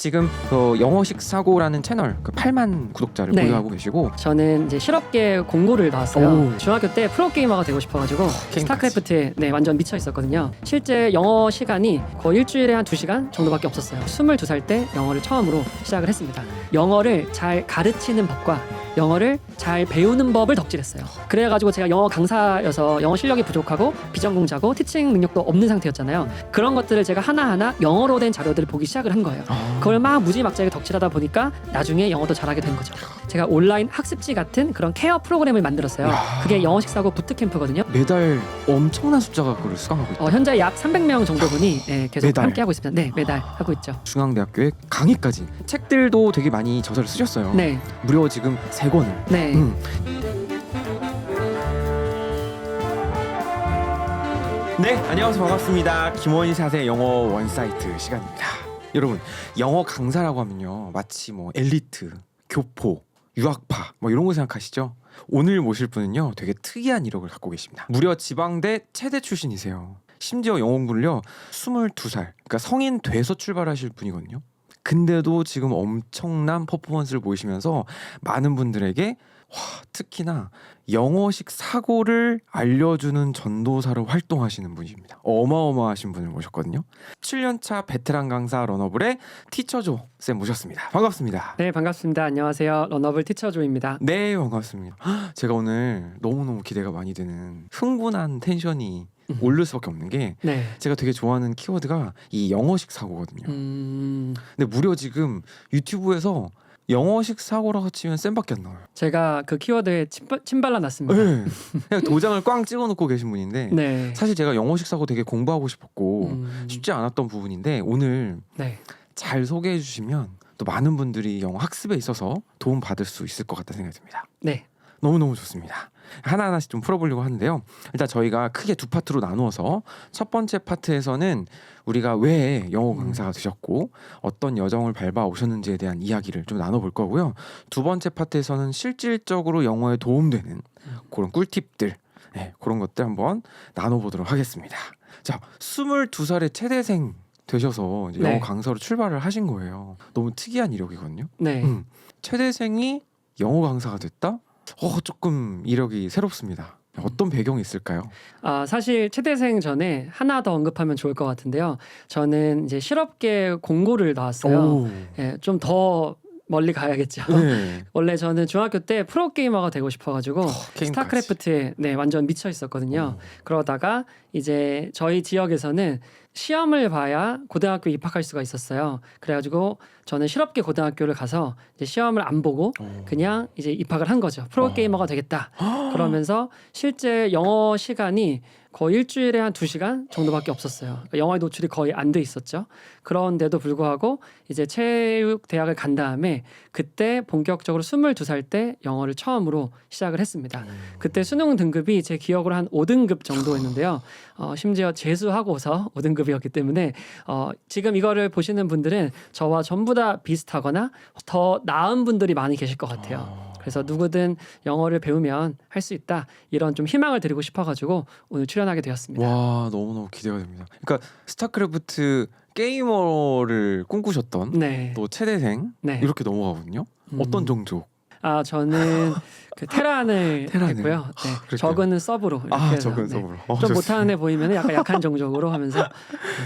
지금 그 영어식 사고라는 채널 8만 구독자를 네. 보유하고 계시고 저는 이제 실업계 공고를 나왔어요. 오. 중학교 때 프로게이머가 되고 싶어가지고 스타크래프트에 완전 미쳐 있었거든요. 실제 영어 시간이 거의 일주일에 한 2시간 정도밖에 없었어요. 22살 때 영어를 처음으로 시작을 했습니다. 영어를 잘 가르치는 법과 영어를 잘 배우는 법을 덕질했어요. 그래가지고 제가 영어 강사여서 영어 실력이 부족하고 비전공자고 티칭 능력도 없는 상태였잖아요. 그런 것들을 제가 하나하나 영어로 된 자료들을 보기 시작을 한 거예요. 그걸 막 무지막지하게 덕질하다 보니까 나중에 영어도 잘하게 된 거죠. 제가 온라인 학습지 같은 그런 케어 프로그램을 만들었어요. 그게 영어식 사고 부트캠프거든요. 매달 엄청난 숫자가 그걸 수강하고 있다. 현재 약 300명 정도 분이 계속 매달? 함께 하고 있습니다. 네, 매달 하고 있죠. 중앙대학교에 강의까지 책들도 되게 많이 저자를 쓰셨어요. 네, 무려 지금 3권을. 네. 네, 안녕하세요. 반갑습니다. 김원샷의 영어 원사이트 시간입니다. 여러분, 영어 강사라고 하면요, 마치 뭐 엘리트, 교포, 유학파 뭐 이런 거 생각하시죠? 오늘 모실 분은요, 되게 특이한 이력을 갖고 계십니다. 무려 지방대 체대 출신이세요. 심지어 영어 공부를요 22살, 그러니까 성인 돼서 출발하실 분이거든요. 근데도 지금 엄청난 퍼포먼스를 보이시면서 많은 분들에게 특히나 영어식 사고를 알려주는 전도사로 활동하시는 분입니다. 어마어마하신 분을 모셨거든요. 7년차 베테랑 강사 러너블의 티처조 쌤 모셨습니다. 반갑습니다. 네, 반갑습니다. 안녕하세요. 러너블 티처조입니다. 네, 반갑습니다. 제가 오늘 너무너무 기대가 많이 되는 흥분한 텐션이 오를 수밖에 없는 게 네. 제가 되게 좋아하는 키워드가 이 영어식 사고거든요. 근데 무려 지금 유튜브에서 영어식 사고라고 치면 쌤밖에 안 나와요. 제가 그 키워드에 침발라 놨습니다. 네. 그냥 도장을 꽝 찍어놓고 계신 분인데 네. 사실 제가 영어식 사고 되게 공부하고 싶었고 쉽지 않았던 부분인데 오늘 네. 잘 소개해 주시면 또 많은 분들이 영어 학습에 있어서 도움 받을 수 있을 것 같다는 생각이 듭니다. 네. 너무너무 좋습니다. 하나하나씩 좀 풀어보려고 하는데요. 일단 저희가 크게 2파트로 나누어서 첫 번째 파트에서는 우리가 왜 영어 강사가 되셨고 어떤 여정을 밟아 오셨는지에 대한 이야기를 좀 나눠볼 거고요. 두 번째 파트에서는 실질적으로 영어에 도움되는 그런 꿀팁들, 그런 것들 한번 나눠보도록 하겠습니다. 자, 22살의 체대생 되셔서 이제 영어 강사로 출발을 하신 거예요. 너무 특이한 이력이거든요. 네. 체대생이 영어 강사가 됐다? 조금 이력이 새롭습니다. 어떤 배경이 있을까요? 사실 체대생 전에 하나 더 언급하면 좋을 것 같은데요. 저는 이제 실업계 공고를 나왔어요. 좀 더 멀리 가야겠죠. 네. 원래 저는 중학교 때 프로게이머가 되고 싶어가지고 스타크래프트에 완전 미쳐 있었거든요. 그러다가 이제 저희 지역에서는 시험을 봐야 고등학교 입학할 수가 있었어요. 그래가지고 저는 실업계 고등학교를 가서 이제 시험을 안 보고 그냥 이제 입학을 한 거죠. 프로게이머가 되겠다. 그러면서 실제 영어 시간이 거의 일주일에 한 2시간 정도밖에 없었어요. 그러니까 영어에 노출이 거의 안 돼 있었죠. 그런데도 불구하고 이제 체육대학을 간 다음에 그때 본격적으로 22살 때 영어를 처음으로 시작을 했습니다. 그때 수능 등급이 제 기억으로 한 5등급 정도였는데요. 심지어 재수하고서 5등급이었기 때문에 지금 이거를 보시는 분들은 저와 전부 다 비슷하거나 더 나은 분들이 많이 계실 것 같아요. 그래서 누구든 영어를 배우면 할 수 있다, 이런 좀 희망을 드리고 싶어가지고 오늘 출연하게 되었습니다. 와, 너무너무 기대가 됩니다. 그러니까 스타크래프트 게이머를 꿈꾸셨던 또 체대생 이렇게 넘어가거든요. 어떤 종족? 저는 그 테란을 했고요. 적은 서브로 이렇게 해서, 적은 서브로. 좀 못하는 애 보이면 약간 약한 종족으로 하면서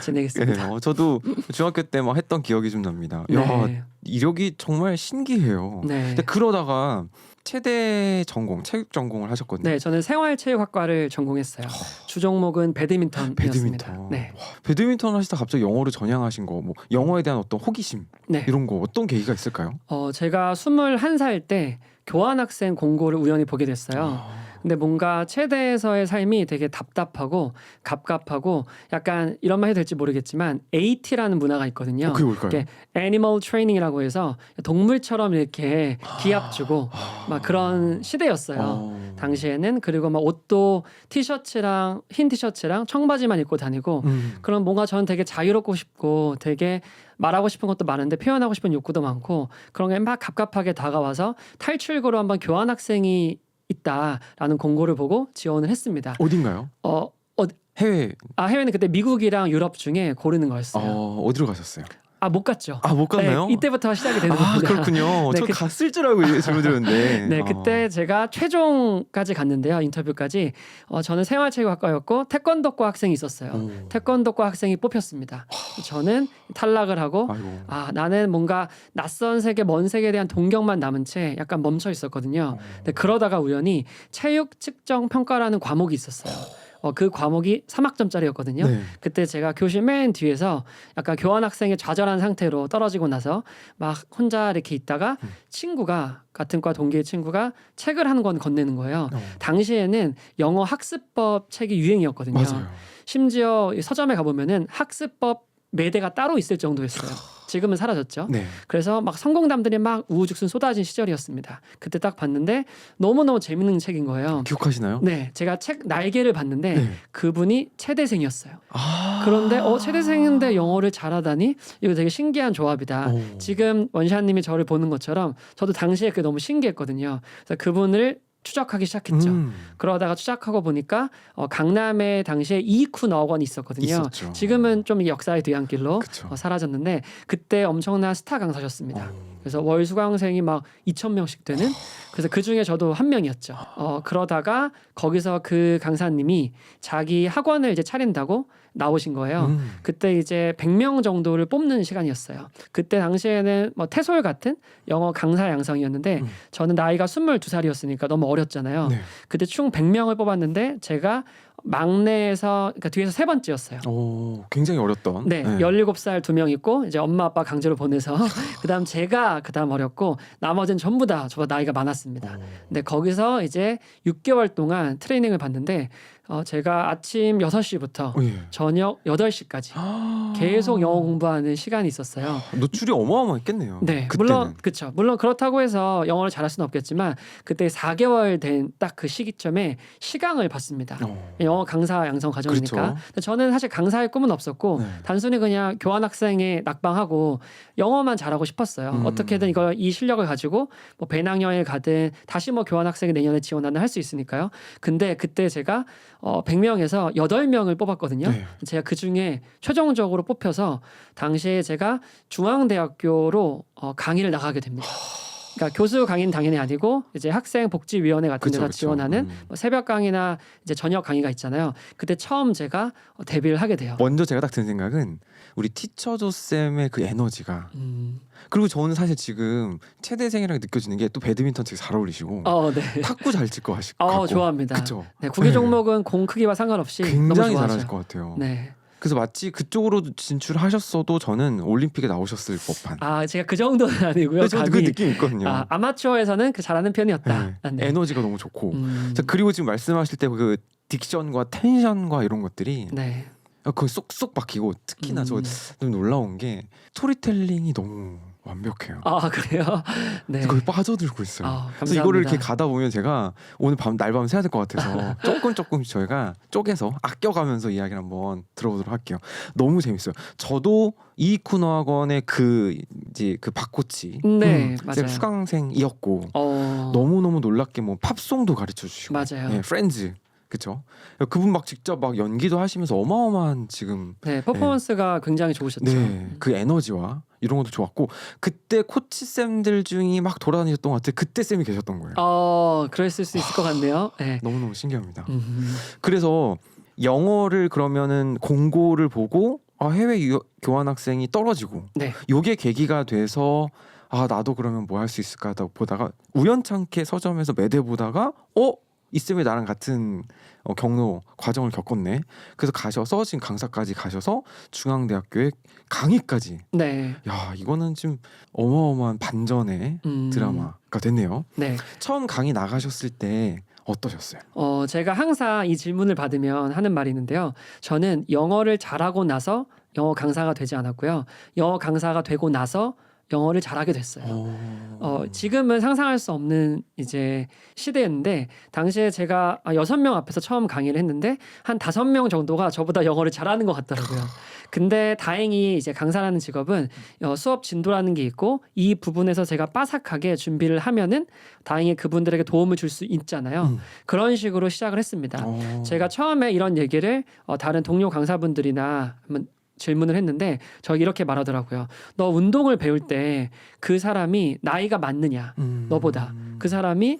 지내겠습니다. 저도 중학교 때 막 했던 기억이 좀 납니다. 야, 이력이 정말 신기해요. 근데 그러다가 체대 전공, 체육 전공을 하셨거든요. 네, 저는 생활체육학과를 전공했어요. 주 종목은 배드민턴이었습니다. 배드민턴 하시다 갑자기 영어를 전향하신 거, 뭐 영어에 대한 어떤 호기심 이런 거 어떤 계기가 있을까요? 제가 21살 때 교환학생 공고를 우연히 보게 됐어요. 근데 뭔가 체대에서의 삶이 되게 답답하고 갑갑하고 약간 이런 말 해도 될지 모르겠지만 AT라는 문화가 있거든요. 그게 뭘까요? 애니멀 트레이닝이라고 해서 동물처럼 이렇게 기합 주고 막 그런 시대였어요. 당시에는. 그리고 막 옷도 티셔츠랑 흰 티셔츠랑 청바지만 입고 다니고 그런 뭔가 저는 되게 자유롭고 싶고 되게 말하고 싶은 것도 많은데 표현하고 싶은 욕구도 많고 그런 게 막 갑갑하게 다가와서 탈출구로 한번 교환학생이 있다라는 공고를 보고 지원을 했습니다. 어딘가요? 해외. 해외는 그때 미국이랑 유럽 중에 고르는 거였어요. 어디로 가셨어요? 못 갔죠. 못 갔나요? 네, 이때부터 시작이 되는 겁니다. 그렇군요. 네, 저 갔을 줄 알고 질문 드렸는데. 네, 그때 제가 최종까지 갔는데요. 인터뷰까지. 저는 생활체육학과였고 태권도과 학생이 있었어요. 태권도과 학생이 뽑혔습니다. 저는 탈락을 하고 아이고. 나는 뭔가 낯선 세계, 먼 세계에 대한 동경만 남은 채 약간 멈춰 있었거든요. 근데 그러다가 우연히 체육 측정 평가라는 과목이 있었어요. 그 과목이 3학점짜리였거든요. 네. 그때 제가 교실 맨 뒤에서 약간 교환학생의 좌절한 상태로 떨어지고 나서 막 혼자 이렇게 있다가 친구가 같은 과 동기의 친구가 책을 한 권 건네는 거예요. 당시에는 영어 학습법 책이 유행이었거든요. 맞아요. 심지어 서점에 가보면은 학습법 매대가 따로 있을 정도였어요. 지금은 사라졌죠. 네. 그래서 막 성공담들이 막 우후죽순 쏟아진 시절이었습니다. 그때 딱 봤는데 너무너무 재밌는 책인 거예요. 기억하시나요? 네, 제가 책 날개를 봤는데 네. 그분이 체대생이었어요. 그런데 체대생인데 영어를 잘하다니 이거 되게 신기한 조합이다. 지금 원샷님이 저를 보는 것처럼 저도 당시에 그게 너무 신기했거든요. 그래서 그분을 추적하기 시작했죠. 그러다가 추적하고 보니까 강남에 당시에 이쿠 너원이 있었거든요. 있었죠. 지금은 좀 역사의 뒤안길로 그쵸. 사라졌는데 그때 엄청난 스타 강사셨습니다. 그래서 월 수강생이 막 2,000명씩 되는. 그래서 그 중에 저도 한 명이었죠. 그러다가 거기서 그 강사님이 자기 학원을 이제 차린다고 나오신 거예요. 그때 이제 100명 정도를 뽑는 시간이었어요. 그때 당시에는 뭐 태솔 같은 영어 강사 양성이었는데 저는 나이가 22살이었으니까 너무 어렸잖아요. 네. 그때 총 100명을 뽑았는데 제가 막내에서 그러니까 뒤에서 세 번째였어요. 굉장히 어렸던. 네, 17살 2명 있고 이제 엄마 아빠 강제로 보내서 그다음 제가 그다음 어렸고 나머지는 전부 다 저보다 나이가 많았습니다. 근데 거기서 이제 6개월 동안 트레이닝을 받는데 제가 아침 6시부터 예. 저녁 8시까지 계속 영어 공부하는 시간이 있었어요. 노출이 어마어마했겠네요. 네, 그때는. 물론 그렇죠. 물론 그렇다고 해서 영어를 잘할 수는 없겠지만 그때 4개월 된 딱 그 시기점에 시강을 봤습니다. 영어 강사 양성 과정이니까. 그렇죠. 근데 저는 사실 강사의 꿈은 없었고 네. 단순히 그냥 교환 학생에 낙방하고 영어만 잘하고 싶었어요. 어떻게든 이 실력을 가지고 뭐 배낭여행 가든 다시 뭐 교환 학생이 내년에 지원하는 할 수 있으니까요. 근데 그때 제가 100명에서 8명을 뽑았거든요. 네. 제가 그 중에 최종적으로 뽑혀서 당시에 제가 중앙대학교로 강의를 나가게 됩니다. 그러니까 교수 강의는 당연히 아니고 이제 학생복지위원회 같은 데서 그쵸. 지원하는 뭐 새벽 강의나 이제 저녁 강의가 있잖아요. 그때 처음 제가 데뷔를 하게 돼요. 먼저 제가 딱 든 생각은 우리 티처조 쌤의 그 에너지가 그리고 저는 사실 지금 체대생이라고 느껴지는 게 또 배드민턴 되게 잘 어울리시고 네. 탁구 잘 칠 것 같고 좋아합니다. 그쵸? 네, 구기 종목은 공 크기와 상관없이 너무 굉장히 좋아하죠. 잘하실 것 같아요. 네. 그래서 마치 그쪽으로 진출하셨어도 저는 올림픽에 나오셨을 법한. 제가 그 정도는 아니고요. 저도 그 감히. 느낌이 있거든요. 아마추어에서는 그 잘하는 편이었다. 네. 네. 에너지가 너무 좋고. 자, 그리고 지금 말씀하실 때 그 딕션과 텐션과 이런 것들이 네. 거의 쏙쏙 박히고 특히나 저 좀 놀라운 게 스토리텔링이 너무 완벽해요. 그래요? 네. 거의 빠져들고 있어요. 감사합니다. 그래서 이거를 이렇게 가다 보면 제가 오늘 날밤 새야 될 것 같아서 조금씩 저희가 쪼개서 아껴가면서 이야기를 한번 들어보도록 할게요. 너무 재밌어요. 저도 이쿠너 학원의 그 박코치 맞아요. 제가 수강생이었고 너무 놀랍게 뭐 팝송도 가르쳐 주시고 맞아요. 네, 프렌즈 그쵸? 그분 막 직접 막 연기도 하시면서 어마어마한 지금 퍼포먼스가 굉장히 좋으셨죠. 네, 그 에너지와 이런 것도 좋았고 그때 코치 쌤들 중에 막 돌아다니셨던 것 같아요. 그때 쌤이 계셨던 거예요. 그랬을 수 있을 것 같네요. 네. 너무너무 신기합니다. 그래서 영어를 그러면은 공고를 보고 해외 교환 학생이 떨어지고 네. 요게 계기가 돼서 나도 그러면 뭐 할 수 있을까 하다 보다가 우연찮게 서점에서 매대 보다가 이 쌤이 나랑 같은 경로 과정을 겪었네. 그래서 가셔서 지금 강사까지 가셔서 중앙대학교에 강의까지. 네. 야, 이거는 좀 어마어마한 반전의 드라마가 됐네요. 네. 처음 강의 나가셨을 때 어떠셨어요? 제가 항상 이 질문을 받으면 하는 말이 있는데요. 저는 영어를 잘하고 나서 영어 강사가 되지 않았고요. 영어 강사가 되고 나서 영어를 잘하게 됐어요. 지금은 상상할 수 없는 이제 시대였는데 당시에 제가 6명 앞에서 처음 강의를 했는데 한 5명 정도가 저보다 영어를 잘하는 것 같더라고요. 근데 다행히 이제 강사라는 직업은 수업 진도라는 게 있고 이 부분에서 제가 빠삭하게 준비를 하면은 다행히 그분들에게 도움을 줄 수 있잖아요. 그런 식으로 시작을 했습니다. 제가 처음에 이런 얘기를 다른 동료 강사분들이나 질문을 했는데 저기 이렇게 말하더라고요. 너 운동을 배울 때 그 사람이 나이가 많느냐 너보다 그 사람이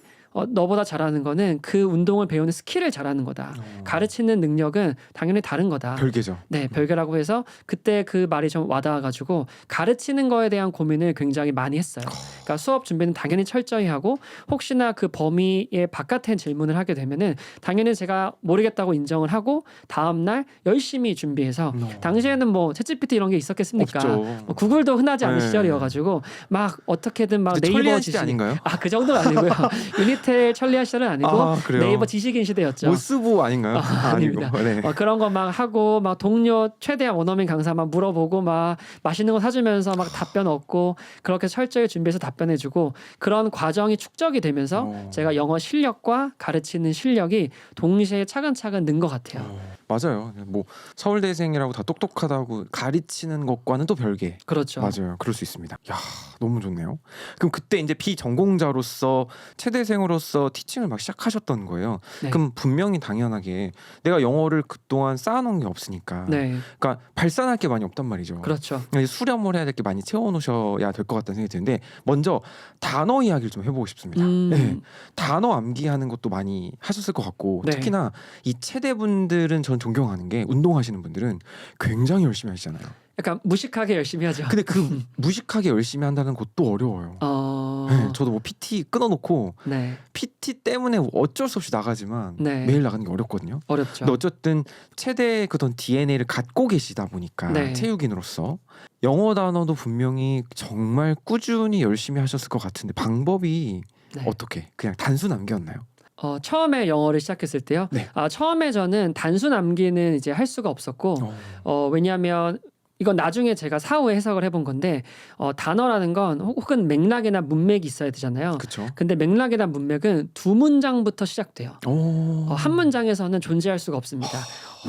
너보다 잘하는 거는 그 운동을 배우는 스킬을 잘하는 거다. 가르치는 능력은 당연히 다른 거다. 별개죠. 네, 별개라고 해서 그때 그 말이 좀 와닿아가지고 가르치는 거에 대한 고민을 굉장히 많이 했어요. 그러니까 수업 준비는 당연히 철저히 하고 혹시나 그 범위의 바깥의 질문을 하게 되면은 당연히 제가 모르겠다고 인정을 하고 다음 날 열심히 준비해서 당시에는 뭐 챗GPT 이런 게 있었겠습니까? 없죠. 뭐 구글도 흔하지 않은 네. 시절이어가지고 막 어떻게든 막 천리안 네이버 시대 지식 아닌가요? 그 정도는 아니고요. 유니텔 천리안 시절은 아니고 그래요? 네이버 지식인 시대였죠. 모스보 아닌가요? 아닙니다. 네. 그런 거 막 하고 막 동료 최대한 원어민 강사 막 물어보고 막 맛있는 거 사주면서 막 답변 얻고 그렇게 철저히 준비해서 답변해주고 그런 과정이 축적이 되면서 제가 영어 실력과 가르치는 실력이 동시에 차근차근 는 것 같아요. 맞아요. 뭐 서울대생이라고 다 똑똑하다고 가르치는 것과는 또 별개. 그렇죠. 맞아요. 그럴 수 있습니다. 야, 너무 좋네요. 그럼 그때 이제 비전공자로서 체대생으로서 티칭을 막 시작하셨던 거예요. 네. 그럼 분명히 당연하게 내가 영어를 그동안 쌓아놓은 게 없으니까. 네, 그러니까 발산할 게 많이 없단 말이죠. 그렇죠. 수렴을 해야 될 게 많이 채워놓으셔야 될 것 같다는 생각이 드는데 먼저 단어 이야기를 좀 해보고 싶습니다. 네. 단어 암기하는 것도 많이 하셨을 것 같고 네. 특히나 이 체대분들은 전 존경하는 게 운동하시는 분들은 굉장히 열심히 하시잖아요. 약간 무식하게 열심히 하죠. 근데 그 무식하게 열심히 한다는 것도 어려워요. 네, 저도 뭐 PT 끊어놓고 네, PT 때문에 어쩔 수 없이 나가지만 네. 매일 나가는 게 어렵거든요. 어렵죠. 근데 어쨌든 최대 그런 DNA를 갖고 계시다 보니까 네. 체육인으로서 영어 단어도 분명히 정말 꾸준히 열심히 하셨을 것 같은데 방법이 네. 어떻게 그냥 단순 암기였나요? 처음에 영어를 시작했을 때요. 네. 처음에 저는 단순 암기는 이제 할 수가 없었고 왜냐하면 이건 나중에 제가 사후에 해석을 해본 건데 단어라는 건 혹은 맥락이나 문맥이 있어야 되잖아요. 그렇죠. 근데 맥락이나 문맥은 두 문장부터 시작돼요. 한 문장에서는 존재할 수가 없습니다.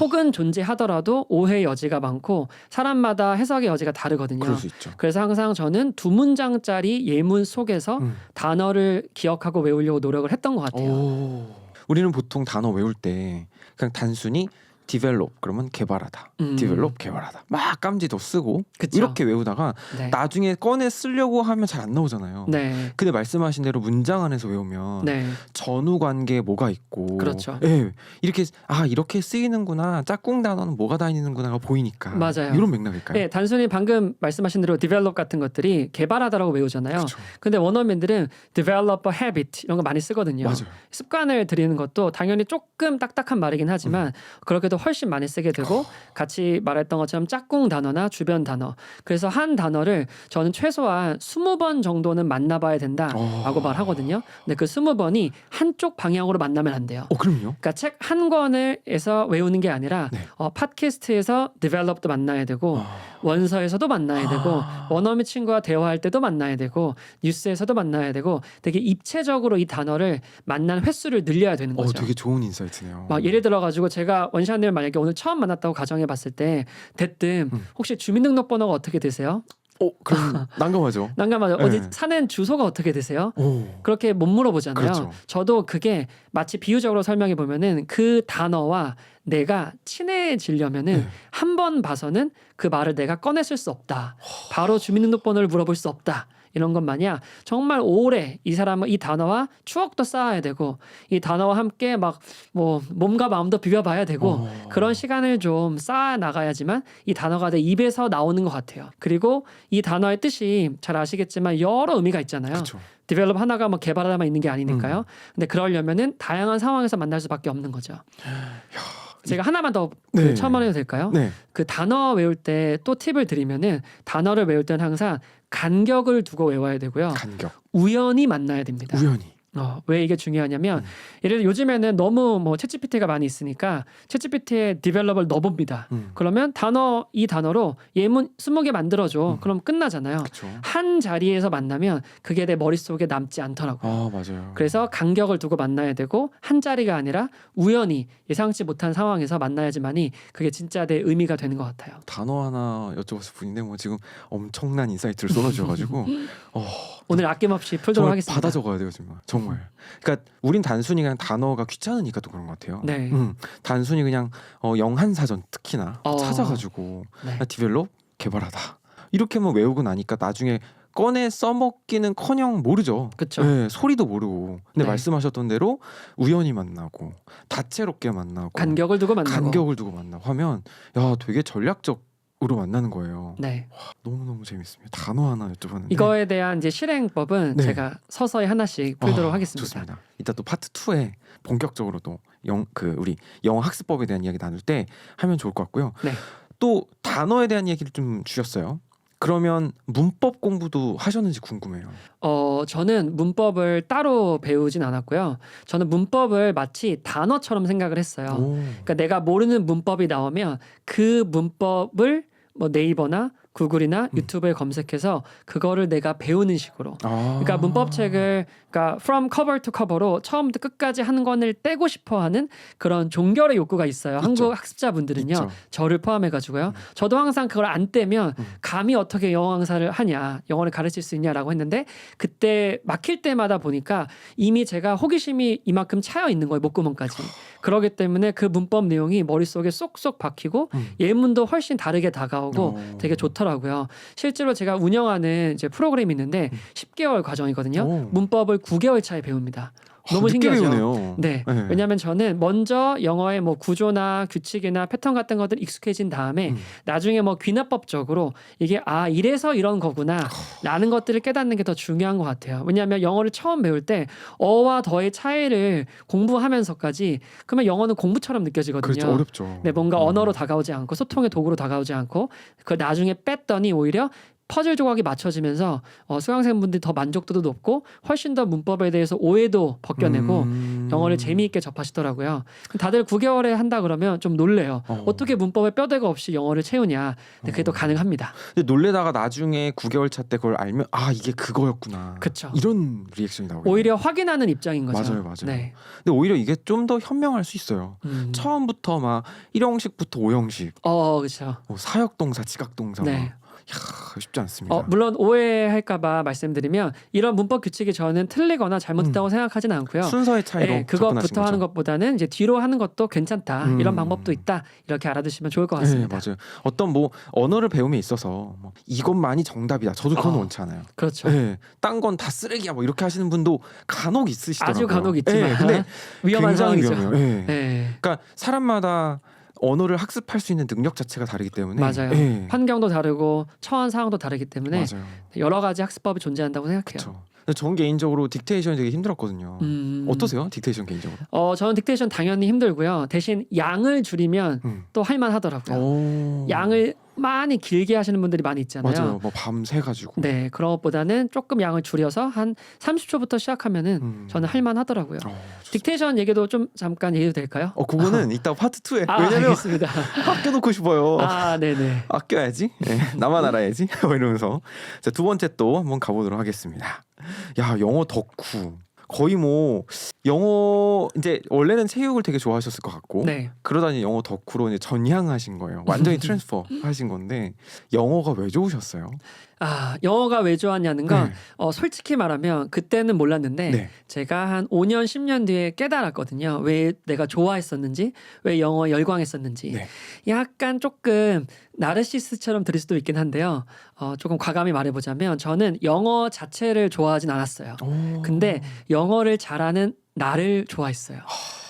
혹은 존재하더라도 오해의 여지가 많고 사람마다 해석의 여지가 다르거든요. 그럴 수 있죠. 그래서 항상 저는 두 문장짜리 예문 속에서 단어를 기억하고 외우려고 노력을 했던 것 같아요. 우리는 보통 단어 외울 때 그냥 단순히 develop 그러면 개발하다, develop 개발하다 막 깜지도 쓰고 그쵸. 이렇게 외우다가 네. 나중에 꺼내 쓰려고 하면 잘 안 나오잖아요. 네. 근데 말씀하신 대로 문장 안에서 외우면 네. 전후 관계에 뭐가 있고 그렇죠. 예, 이렇게 쓰이는구나, 짝꿍 단어는 뭐가 다니는구나가 보이니까 맞아요. 이런 맥락일까요? 네, 단순히 방금 말씀하신 대로 develop 같은 것들이 개발하다라고 외우잖아요. 그렇죠. 근데 원어민들은 develop a habit 이런 거 많이 쓰거든요. 맞아요. 습관을 들이는 것도 당연히 조금 딱딱한 말이긴 하지만 그렇게도 훨씬 많이 쓰게 되고 같이 말했던 것처럼 짝꿍 단어나 주변 단어. 그래서 한 단어를 저는 최소한 20번 정도는 만나봐야 된다라고 말하거든요. 근데 그 20번이 한쪽 방향으로 만나면 안 돼요. 그럼요. 그러니까 책 한 권에서 외우는 게 아니라 네. 팟캐스트에서 develop도 만나야 되고 원서에서도 만나야 되고 원어민 친구와 대화할 때도 만나야 되고 뉴스에서도 만나야 되고 되게 입체적으로 이 단어를 만난 횟수를 늘려야 되는 거죠. 되게 좋은 인사이트네요. 막 예를 들어가지고 제가 원샷을 만약에 오늘 처음 만났다고 가정해봤을 때 대뜸 혹시 주민등록번호가 어떻게 되세요? 그럼 난감하죠. 난감하죠. 네. 어디 사는 주소가 어떻게 되세요? 그렇게 못 물어보잖아요. 그렇죠. 저도 그게 마치 비유적으로 설명해 보면은 그 단어와 내가 친해지려면은 한 번 봐서는 그 말을 내가 꺼냈을 수 없다. 바로 주민등록번호를 물어볼 수 없다. 이런 것 마냥 정말 오래 이 사람은 이 단어와 추억도 쌓아야 되고 이 단어와 함께 막 뭐 몸과 마음도 비벼봐야 되고 그런 시간을 좀 쌓아 나가야지만 이 단어가 내 입에서 나오는 것 같아요. 그리고 이 단어의 뜻이 잘 아시겠지만 여러 의미가 있잖아요. 그렇죠. 디벨롭 하나가 뭐 개발하다만 있는 게 아니니까요. 근데 그러려면은 다양한 상황에서 만날 수밖에 없는 거죠. 제가 하나만 더 네. 첨언해도 될까요? 네. 그 단어 외울 때 또 팁을 드리면은 단어를 외울 때는 항상 간격을 두고 외워야 되고요. 간격. 우연히 만나야 됩니다. 우연히. 왜 이게 중요하냐면 예를 들어 요즘에는 너무 뭐 챗GPT가 많이 있으니까 챗GPT에 디벨롭을 넣어봅니다. 그러면 이 단어로 예문 20개 만들어줘. 그럼 끝나잖아요. 그렇죠. 한 자리에서 만나면 그게 내 머릿속에 남지 않더라고요. 맞아요. 그래서 간격을 두고 만나야 되고 한 자리가 아니라 우연히 예상치 못한 상황에서 만나야지만이 그게 진짜 내 의미가 되는 것 같아요. 단어 하나 여쭤봤을 뿐인데 뭐 지금 엄청난 인사이트를 쏟아주셔가지고 오늘 아낌없이 풀도록 정말 하겠습니다. 받아 적어야 돼요 정말. 그러니까 우린 단순히 그냥 단어가 귀찮으니까 또 그런 것 같아요. 네. 단순히 그냥 영한사전 특히나 찾아가지고 네. 디벨롭 개발하다 이렇게만 외우고 나니까 나중에 꺼내 써먹기는커녕 모르죠. 그쵸. 네, 소리도 모르고. 근데 네. 말씀하셨던 대로 우연히 만나고 다채롭게 만나고 간격을 두고 만나고 하면 야 되게 전략적으로 만나는 거예요. 네. 너무너무 재밌습니다. 단어 하나 여쭤봤는데 이거에 대한 이제 실행법은 네. 제가 서서히 하나씩 풀도록 하겠습니다. 좋습니다. 이따 또 파트 2에 본격적으로 또 우리 영어 학습법에 대한 이야기 나눌 때 하면 좋을 것 같고요. 네. 또 단어에 대한 얘기를 좀 주셨어요. 그러면 문법 공부도 하셨는지 궁금해요. 저는 문법을 따로 배우진 않았고요. 저는 문법을 마치 단어처럼 생각을 했어요. 그러니까 내가 모르는 문법이 나오면 그 문법을 뭐 네이버나 구글이나 유튜브에 검색해서 그거를 내가 배우는 식으로. 그러니까 문법책을 그러니까 from cover to cover로 처음부터 끝까지 한 권을 떼고 싶어하는 그런 종결의 욕구가 있어요. 있죠. 한국 학습자분들은요. 있죠. 저를 포함해가지고요. 저도 항상 그걸 안 떼면 감히 어떻게 영어 강사를 하냐, 영어를 가르칠 수 있냐라고 했는데 그때 막힐 때마다 보니까 이미 제가 호기심이 이만큼 차여 있는 거예요. 목구멍까지. 그러기 때문에 그 문법 내용이 머릿속에 쏙쏙 박히고 예문도 훨씬 다르게 다가오고 되게 좋더라고요. 실제로 제가 운영하는 이제 프로그램이 있는데 10개월 과정이거든요. 문법을 9개월 차에 배웁니다. 너무 늦게 신기하죠. 배우네요. 네. 네. 왜냐하면 저는 먼저 영어의 뭐 구조나 규칙이나 패턴 같은 것들 익숙해진 다음에 나중에 뭐 귀납법적으로 이게 이래서 이런 거구나라는 것들을 깨닫는 게 더 중요한 것 같아요. 왜냐하면 영어를 처음 배울 때 어와 더의 차이를 공부하면서까지 그러면 영어는 공부처럼 느껴지거든요. 그렇죠. 어렵죠. 네, 뭔가 언어로 다가오지 않고 소통의 도구로 다가오지 않고 그 나중에 뺐더니 오히려 퍼즐 조각이 맞춰지면서 수강생분들이 더 만족도도 높고 훨씬 더 문법에 대해서 오해도 벗겨내고 영어를 재미있게 접하시더라고요. 다들 9개월에 한다 그러면 좀 놀래요. 어떻게 문법에 뼈대가 없이 영어를 채우냐. 근데 그게 또 가능합니다. 근데 놀래다가 나중에 9개월 차 때 그걸 알면 이게 그거였구나. 그쵸. 이런 리액션이 나오고 오히려 확인하는 입장인 거죠. 맞아요. 네. 근데 오히려 이게 좀 더 현명할 수 있어요. 처음부터 막 1형식부터 5형식, 그렇죠. 사역동사, 지각동사 네. 쉽지 않습니다. 물론 오해할까봐 말씀드리면 이런 문법 규칙이 저는 틀리거나 잘못됐다고 생각하지는 않고요. 순서의 차이로 네, 그것부터 하는 것보다는 이제 뒤로 하는 것도 괜찮다. 이런 방법도 있다. 이렇게 알아두시면 좋을 것 같습니다. 네, 맞아요. 어떤 뭐 언어를 배움에 있어서 뭐 이것만이 정답이다. 저도 그건 원치 않아요. 그렇죠. 네, 딴 건 다 쓰레기야. 뭐 이렇게 하시는 분도 간혹 있으시더라고요. 아주 간혹 있지만 네, 근데 위험한 굉장히 상황이죠. 위험해요. 네. 네. 그러니까 사람마다 언어를 학습할 수 있는 능력 자체가 다르기 때문에 맞아요. 네. 환경도 다르고 처한 상황도 다르기 때문에 맞아요. 여러 가지 학습법이 존재한다고 생각해요. 그렇죠. 전 개인적으로 딕테이션이 되게 힘들었거든요. 어떠세요? 딕테이션 개인적으로? 저는 딕테이션 당연히 힘들고요. 대신 양을 줄이면 또 할만하더라고요. 양을 많이 길게 하시는 분들이 많이 있잖아요. 맞아요. 뭐 밤새 가지고. 네, 그런 것보다는 조금 양을 줄여서 한 30초부터 시작하면은 저는 할만하더라고요. 딕테이션 얘기도 좀 잠깐 얘기해도 될까요? 그거는 이따 파트 2에. 왜냐면 알겠습니다. 아껴놓고 싶어요. 네네. 아껴야지. 네, 나만 알아야지. 이러면서 자, 두 번째 또 한번 가보도록 하겠습니다. 야, 영어 덕후. 거의 뭐 영어 이제 원래는 체육을 되게 좋아하셨을 것 같고 네. 그러다니 영어 덕후로 이제 전향하신 거예요. 완전히 트랜스퍼 하신 건데 영어가 왜 좋으셨어요? 영어가 왜 좋았냐는 건 솔직히 말하면 그때는 몰랐는데 네. 제가 한 5년 10년 뒤에 깨달았거든요. 왜 내가 좋아했었는지, 왜 영어에 열광했었는지. 네. 약간 조금 나르시스처럼 들릴 수도 있긴 한데요. 조금 과감히 말해보자면 저는 영어 자체를 좋아하진 않았어요. 근데 영어를 잘하는 나를 좋아했어요.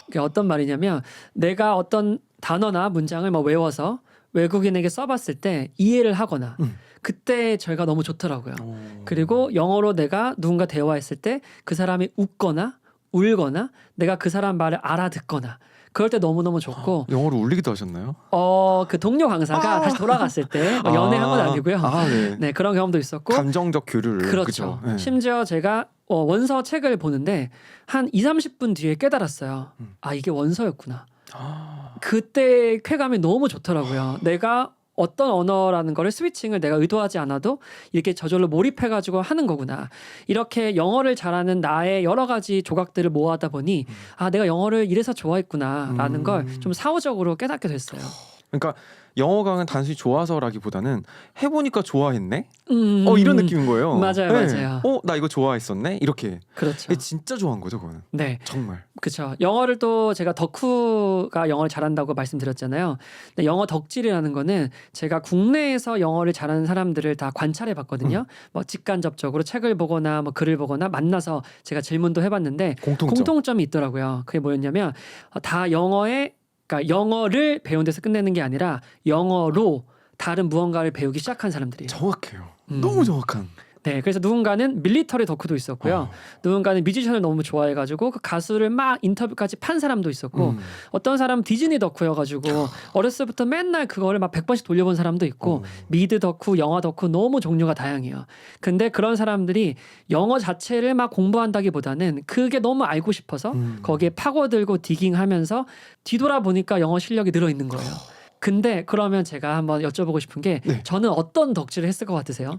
그게 어떤 말이냐면 내가 어떤 단어나 문장을 뭐 외워서 외국인에게 써봤을 때 이해를 하거나 그때 저희가 너무 좋더라고요. 그리고 영어로 내가 누군가 대화했을 때 그 사람이 웃거나 울거나 내가 그 사람 말을 알아듣거나 그럴 때 너무너무 좋고 영어로 울리기도 하셨나요? 그 동료 강사가 다시 돌아갔을 때 연애한 건 아니고요. 네. 네, 그런 경험도 있었고 감정적 교류를 그렇죠. 네. 심지어 제가 원서 책을 보는데 한 2-30분 뒤에 깨달았어요. 이게 원서였구나. 그때 쾌감이 너무 좋더라고요. 내가 어떤 언어라는 거를 스위칭을 내가 의도하지 않아도 이렇게 저절로 몰입해가지고 하는 거구나. 이렇게 영어를 잘하는 나의 여러 가지 조각들을 모아다 보니 내가 영어를 이래서 좋아했구나라는 걸 좀 사후적으로 깨닫게 됐어요. 그러니까 영어 강은 단순히 좋아서라기보다는 해보니까 좋아했네. 이런 음. 느낌인 거예요. 맞아요, 맞아요. 나 이거 좋아했었네. 이렇게. 그렇죠. 이게 진짜 좋아한 거죠, 그거는. 네, 정말. 그렇죠. 영어를 또 제가 덕후가 영어를 잘한다고 말씀드렸잖아요. 근데 영어 덕질이라는 거는 제가 국내에서 영어를 잘하는 사람들을 다 관찰해 봤거든요. 뭐 직간접적으로 책을 보거나 뭐 글을 보거나 만나서 제가 질문도 해봤는데 공통점이 있더라고요. 그게 뭐였냐면 다 그러니까 영어를 배운 데서 끝내는 게 아니라 영어로 다른 무언가를 배우기 시작한 사람들이에요. 정확해요. 너무 정확한. 네, 그래서 누군가는 밀리터리 덕후도 있었고요. 누군가는 뮤지션을 너무 좋아해가지고 그 가수를 막 인터뷰까지 판 사람도 있었고, 어떤 사람은 디즈니 덕후여가지고 어렸을 때부터 맨날 그거를 막 100번씩 돌려본 사람도 있고, 미드 덕후, 영화 덕후 너무 종류가 다양해요. 근데 그런 사람들이 영어 자체를 막 공부한다기보다는 그게 너무 알고 싶어서 거기에 파고들고 디깅하면서 뒤돌아보니까 영어 실력이 늘어있는 거예요. 근데 그러면 제가 한번 여쭤보고 싶은 게 네. 저는 어떤 덕질을 했을 것 같으세요?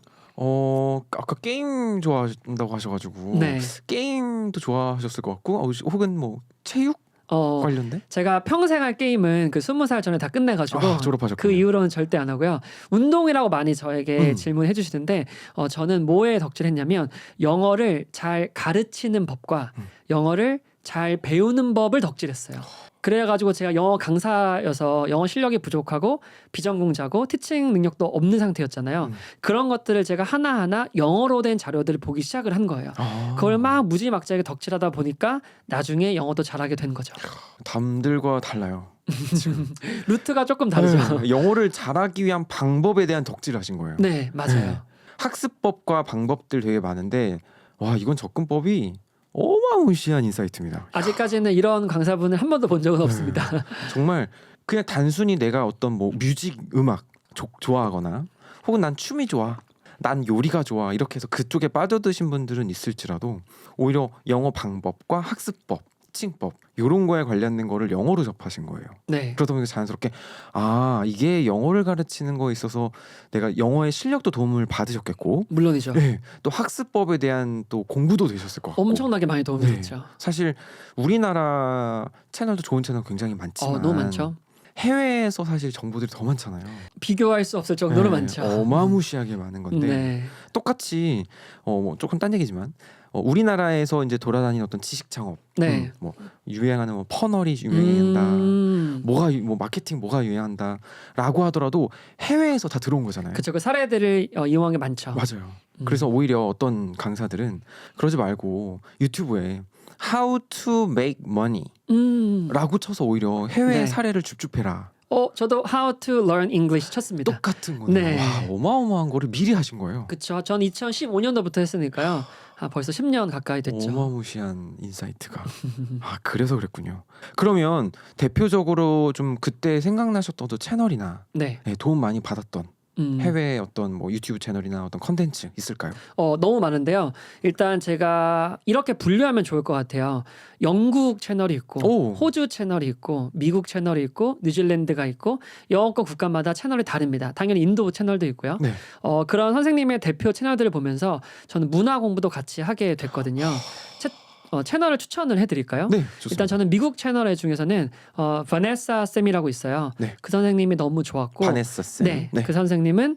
아까 게임 좋아하신다고 하셔가지고 네. 게임도 좋아하셨을 것 같고 혹은 뭐 체육 관련된? 제가 평생 할 게임은 그 20살 전에 다 끝내가지고 졸업하셨군요. 그 이후로는 절대 안 하고요. 운동이라고 많이 저에게 질문해 주시는데 저는 뭐에 덕질했냐면 영어를 잘 가르치는 법과 영어를 잘 배우는 법을 덕질했어요. 그래가지고 제가 영어 강사여서 영어 실력이 부족하고 비전공자고 티칭 능력도 없는 상태였잖아요. 그런 것들을 제가 하나하나 영어로 된 자료들을 보기 시작을 한 거예요. 그걸 막 무지막지하게 덕질하다 보니까 나중에 영어도 잘하게 된 거죠. 남들과 달라요. 루트가 조금 다르죠. 네, 영어를 잘하기 위한 방법에 대한 덕질을 하신 거예요. 네, 맞아요. 네. 학습법과 방법들 되게 많은데 와 이건 접근법이 어마무시한 인사이트입니다. 아직까지는 이런 강사분을 한 번도 본 적은 없습니다. 정말 그냥 단순히 내가 어떤 뭐 뮤직 음악 좋아하거나 혹은 난 춤이 좋아 난 요리가 좋아 이렇게 해서 그쪽에 빠져드신 분들은 있을지라도 오히려 영어 방법과 학습법 티칭법 이런 거에 관련된 거를 영어로 접하신 거예요. 네. 그러다 보니까 자연스럽게 이게 영어를 가르치는 거에 있어서 내가 영어의 실력도 도움을 받으셨겠고 물론이죠. 네, 또 학습법에 대한 또 공부도 되셨을 것 같고 엄청나게 많이 도움이 네. 됐죠. 사실 우리나라 채널도 좋은 채널 굉장히 많지만 너무 많죠. 해외에서 사실 정보들이 더 많잖아요. 비교할 수 없을 정도로 많죠. 어마무시하게 많은 건데 네. 똑같이 뭐 조금 딴 얘기지만 우리나라에서 이제 돌아다니는 어떤 지식 창업, 네. 뭐 유행하는 뭐 퍼널이 유행한다, 뭐 마케팅 뭐가 유행한다라고 하더라도 해외에서 다 들어온 거잖아요. 그렇죠. 그 사례들을 이용한 게 많죠. 맞아요. 그래서 오히려 어떤 강사들은 그러지 말고 유튜브에 How to make money라고 쳐서 오히려 해외 네. 사례를 줍줍해라. 저도 How to learn English 쳤습니다. 똑같은 거네요. 네. 와, 어마어마한 거를 미리 하신 거예요. 그렇죠. 전 2015년도부터 했으니까요. 벌써 10년 가까이 됐죠. 어마무시한 인사이트가. 그래서 그랬군요. 그러면 대표적으로 좀 그때 생각나셨던 또 채널이나 네. 도움 많이 받았던 해외 어떤 뭐 유튜브 채널이나 어떤 컨텐츠 있을까요? 너무 많은데요. 일단 제가 이렇게 분류하면 좋을 것 같아요. 영국 채널이 있고 호주 채널이 있고 미국 채널이 있고 뉴질랜드가 있고 영어권 국가마다 채널이 다릅니다. 당연히 인도 채널도 있고요. 네. 그런 선생님의 대표 채널들을 보면서 저는 문화 공부도 같이 하게 됐거든요. 채널을 추천을 해드릴까요? 네, 좋습니다. 일단 저는 미국 채널 중에서는 바네사 쌤이라고 있어요. 네. 그 선생님이 너무 좋았고 바네사 쌤. 네, 그 선생님은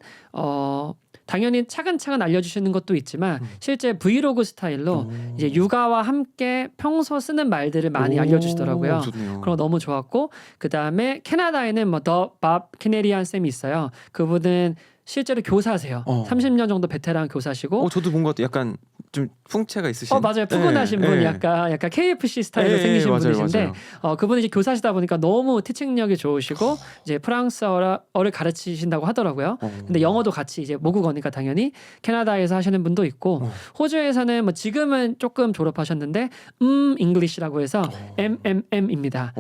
당연히 차근차근 알려주시는 것도 있지만 실제 브이로그 스타일로 이제 육아와 함께 평소 쓰는 말들을 많이 알려주시더라고요. 좋네요. 그럼 너무 좋았고 그 다음에 캐나다에는 뭐 더 밥 케네리안 쌤이 있어요. 그분은 실제로 교사세요. 30년 정도 베테랑 교사시고. 저도 본 것 같아요. 약간 좀 풍채가 있으신. 맞아요. 푸근하신 분, 약간 KFC 스타일로 생기신 맞아요, 분이신데, 맞아요. 그분이 이제 교사시다 보니까 너무 티칭력이 좋으시고 이제 프랑스어를 가르치신다고 하더라고요. 근데 영어도 같이 이제 모국어니까 당연히 캐나다에서 하시는 분도 있고, 호주에서는 뭐 지금은 조금 졸업하셨는데, 잉글리시라고 해서 MMM입니다.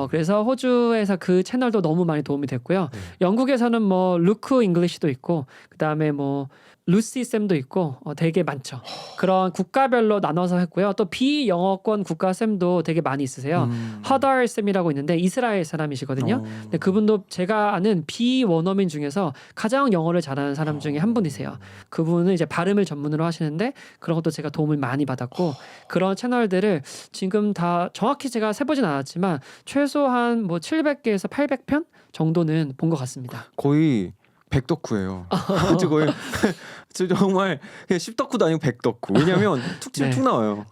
그래서 호주에서 그 채널도 너무 많이 도움이 됐고요. 영국에서는 뭐 루크 잉글리시도 있고, 그 다음에 뭐 루시 쌤도 있고 되게 많죠. 그런 국가별로 나눠서 했고요. 또 비영어권 국가 쌤도 되게 많이 있으세요. 하달 쌤이라고 있는데 이스라엘 사람이시거든요. 근데 그분도 제가 아는 비원어민 중에서 가장 영어를 잘하는 사람 중에 한 분이세요. 그분은 이제 발음을 전문으로 하시는데 그런 것도 제가 도움을 많이 받았고 그런 채널들을 지금 다 정확히 제가 세보진 않았지만 최소한 뭐 700개에서 800편 정도는 본 것 같습니다. 거의 100덕후예요. 저 거의 저 정말 그냥 10덕후도 아니고 100덕후. 왜냐하면 툭 치면 네. 툭 나와요.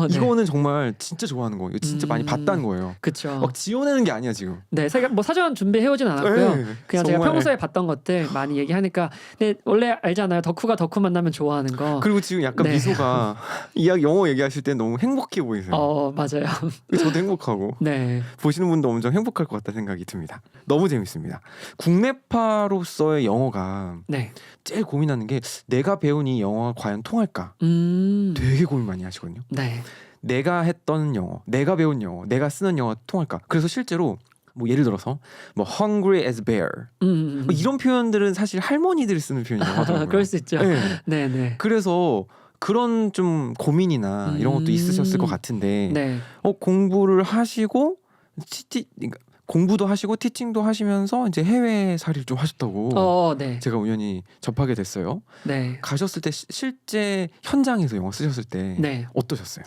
네. 이거는 정말 진짜 좋아하는 거예요. 진짜 많이 봤다는 거예요. 그렇죠. 막 지어내는 게 아니야 지금. 네, 제가 뭐 사전 준비해오진 않았고요. 네, 그냥 제가 정말. 평소에 봤던 것들 많이 얘기하니까. 근데 원래 알잖아요. 덕후가 덕후 만나면 좋아하는 거. 그리고 지금 약간 네. 미소가 이야기 영어 얘기하실 때 너무 행복해 보이세요. 맞아요. 저도 행복하고 네. 보시는 분도 엄청 행복할 것 같다는 생각이 듭니다. 너무 재밌습니다. 국내파로서의 영어가 네. 제일 고민하는 게 내가 배운 이 영어가 과연 통할까? 되게 고민 많이 하시거든요. 네. 내가 했던 영어, 내가 배운 영어, 내가 쓰는 영어 통할까? 그래서 실제로 뭐 예를 들어서 뭐 hungry as bear 뭐 이런 표현들은 사실 할머니들이 쓰는 표현이라고 그럴 수 있죠. 네. 네, 네. 그래서 그런 좀 고민이나 이런 것도 있으셨을 것 같은데 네. 공부를 하시고 그러니까 공부도 하시고 티칭도 하시면서 이제 해외살이를 좀 하셨다고 네. 제가 우연히 접하게 됐어요. 네. 가셨을 때 실제 현장에서 영어 쓰셨을 때 네. 어떠셨어요?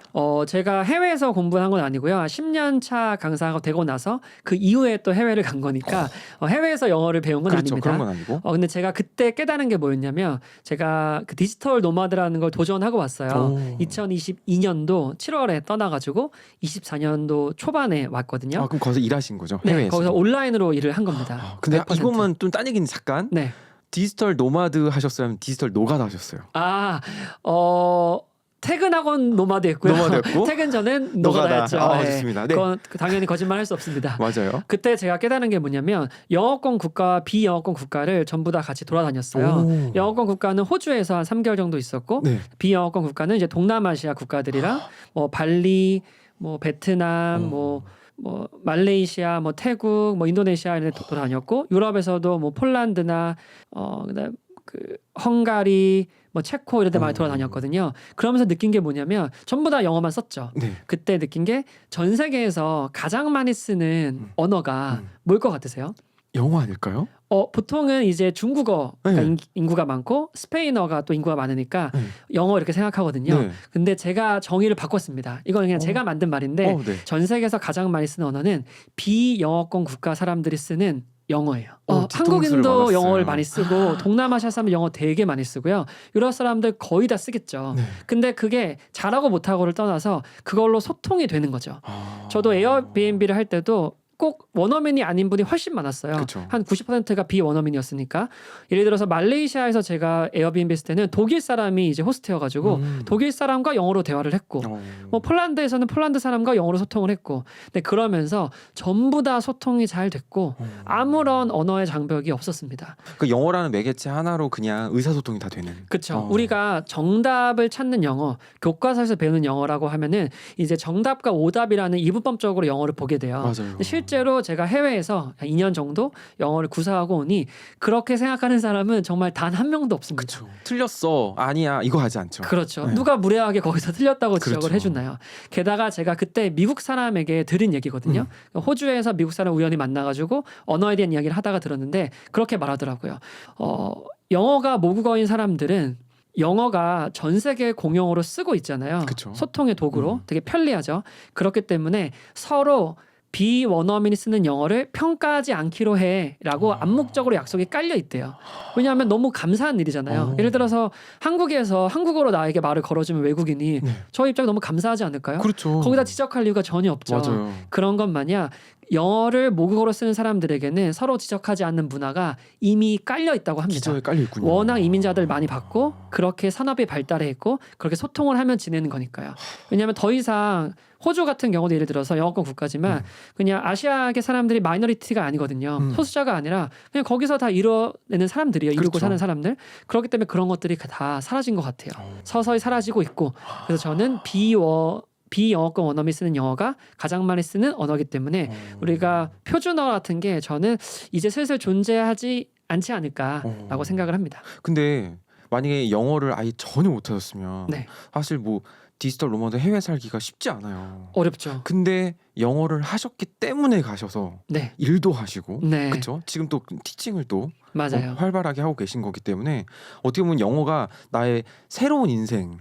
제가 해외에서 공부한 건 아니고요. 10년 차 강사가 되고 나서 그 이후에 또 해외를 간 거니까 해외에서 영어를 배운 건 그렇죠. 아닙니다. 그런 건 아니고. 근데 제가 그때 깨달은 게 뭐였냐면 제가 그 디지털 노마드라는 걸 도전하고 왔어요. 2022년도 7월에 떠나가지고 24년도 초반에 왔거든요. 그럼 거기서 일하신 거죠? 네, 해외에서. 거기서 온라인으로 일을 한 겁니다. 근데 100%. 이것만 좀 딴 얘기는 잠깐. 네. 디지털 노마드 하셨어요? 아니면 디지털 노가다 하셨어요? 퇴근하고는 노마드였고요. 노마드였고 퇴근 전엔 노가다였죠. 좋습니다. 네. 그건 당연히 거짓말할 수 없습니다. 맞아요. 그때 제가 깨달은 게 뭐냐면 영어권 국가와 비영어권 국가를 전부 다 같이 돌아다녔어요. 영어권 국가는 호주에서 한 3개월 정도 있었고 네. 비영어권 국가는 이제 동남아시아 국가들이랑 뭐 발리, 뭐 베트남, 뭐 말레이시아, 뭐 태국, 뭐 인도네시아 이런 데 돌아다녔고 유럽에서도 뭐 폴란드나 그다음 그 헝가리, 뭐 체코 이런 데 많이 돌아다녔거든요. 그러면서 느낀 게 뭐냐면 전부 다 영어만 썼죠. 네. 그때 느낀 게 전 세계에서 가장 많이 쓰는 언어가 뭘 것 같으세요? 영어 아닐까요? 보통은 이제 중국어가 네. 인구가 많고 스페인어가 또 인구가 많으니까 네. 영어 이렇게 생각하거든요. 네. 근데 제가 정의를 바꿨습니다. 이건 그냥 제가 만든 말인데 네. 전 세계에서 가장 많이 쓰는 언어는 비영어권 국가 사람들이 쓰는 영어예요. 뒤통수를 한국인도 맞았어요. 영어를 많이 쓰고 동남아시아 사람들 영어 되게 많이 쓰고요. 유럽 사람들 거의 다 쓰겠죠. 네. 근데 그게 잘하고 못하고를 떠나서 그걸로 소통이 되는 거죠. 저도 에어비앤비를 할 때도 꼭 원어민이 아닌 분이 훨씬 많았어요. 그쵸. 한 90%가 비원어민이었으니까. 예를 들어서 말레이시아에서 제가 에어비앤비 했을 때는 독일 사람이 이제 호스트여가지고 독일 사람과 영어로 대화를 했고 뭐 폴란드에서는 폴란드 사람과 영어로 소통을 했고 근데 그러면서 전부 다 소통이 잘 됐고 아무런 언어의 장벽이 없었습니다. 그 영어라는 매개체 하나로 그냥 의사소통이 다 되는. 그렇죠. 우리가 정답을 찾는 영어, 교과서에서 배우는 영어라고 하면은 이제 정답과 오답이라는 이분법적으로 영어를 보게 돼요. 맞아요. 근데 실제로 제가 해외에서 한 2년 정도 영어를 구사하고 오니 그렇게 생각하는 사람은 정말 단 한 명도 없습니다. 그렇죠. 틀렸어. 아니야. 이거 하지 않죠. 그렇죠. 네. 누가 무례하게 거기서 틀렸다고 지적을 그렇죠. 해주나요? 게다가 제가 그때 미국 사람에게 들은 얘기거든요. 호주에서 미국 사람 우연히 만나가지고 언어에 대한 이야기를 하다가 들었는데 그렇게 말하더라고요. 영어가 모국어인 사람들은 영어가 전 세계 공용어로 쓰고 있잖아요. 그쵸. 소통의 도구로 되게 편리하죠. 그렇기 때문에 서로 비원어민이 쓰는 영어를 평가하지 않기로 해라고 암묵적으로 약속이 깔려 있대요. 왜냐하면 너무 감사한 일이잖아요. 예를 들어서 한국에서 한국어로 나에게 말을 걸어주면 외국인이 저 입장에 너무 감사하지 않을까요? 그렇죠. 거기다 지적할 이유가 전혀 없죠. 맞아요. 그런 것 마냥 영어를 모국어로 쓰는 사람들에게는 서로 지적하지 않는 문화가 이미 깔려 있다고 합니다. 기저에 깔려 있군요. 워낙 이민자들 많이 받고 그렇게 산업이 발달해 있고 그렇게 소통을 하면 지내는 거니까요. 왜냐하면 더 이상 호주 같은 경우도 예를 들어서 영어권 국가지만 그냥 아시아계 사람들이 마이너리티가 아니거든요. 소수자가 아니라 그냥 거기서 다 이뤄내는 사람들이에요. 이루고 그렇죠. 사는 사람들. 그렇기 때문에 그런 것들이 다 사라진 것 같아요. 서서히 사라지고 있고 그래서 저는 비영어권 원어민이 쓰는 영어가 가장 많이 쓰는 언어이기 때문에 우리가 표준어 같은 게 저는 이제 슬슬 존재하지 않지 않을까라고 생각을 합니다. 근데 만약에 영어를 아예 전혀 못하셨으면 네. 사실 뭐 디지털 노마드 해외 살기가 쉽지 않아요. 어렵죠. 근데 영어를 하셨기 때문에 가셔서 네. 일도 하시고 네. 그렇죠. 지금 또 티칭을 또 맞아요. 활발하게 하고 계신 거기 때문에 어떻게 보면 영어가 나의 새로운 인생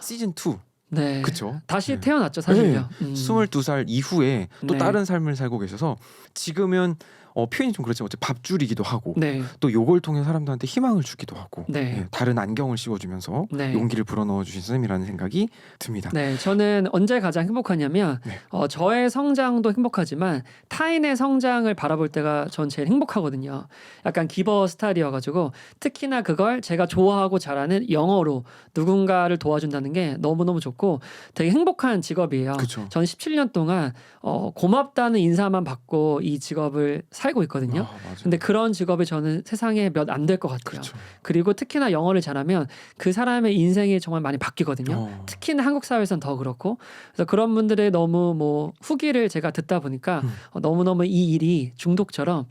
시즌 2 네. 그쵸? 다시 네. 태어났죠, 사실요. 22살 이후에 또 네. 다른 삶을 살고 계셔서 지금은 표현이 좀 그렇지만 어쨌든 밥줄이기도 하고 네. 또 요걸 통해 사람들한테 희망을 주기도 하고 네. 다른 안경을 씌워주면서 네. 용기를 불어넣어 주신 선생님이라는 생각이 듭니다. 네, 저는 언제 가장 행복하냐면 네. 저의 성장도 행복하지만 타인의 성장을 바라볼 때가 전 제일 행복하거든요. 약간 기버 스타일이어가지고 특히나 그걸 제가 좋아하고 잘하는 영어로 누군가를 도와준다는 게 너무너무 좋고 되게 행복한 직업이에요. 그쵸. 전 17년 동안 고맙다는 인사만 받고 이 직업을 살고 있거든요. 맞아요. 근데 그런 직업이 저는 세상에 몇 안 될 것 같아요. 그렇죠. 그리고 특히나 영어를 잘하면 그 사람의 인생이 정말 많이 바뀌거든요. 특히나 한국 사회에서는 더 그렇고 그래서 그런 분들의 너무 뭐 후기를 제가 듣다 보니까 너무너무 이 일이 중독처럼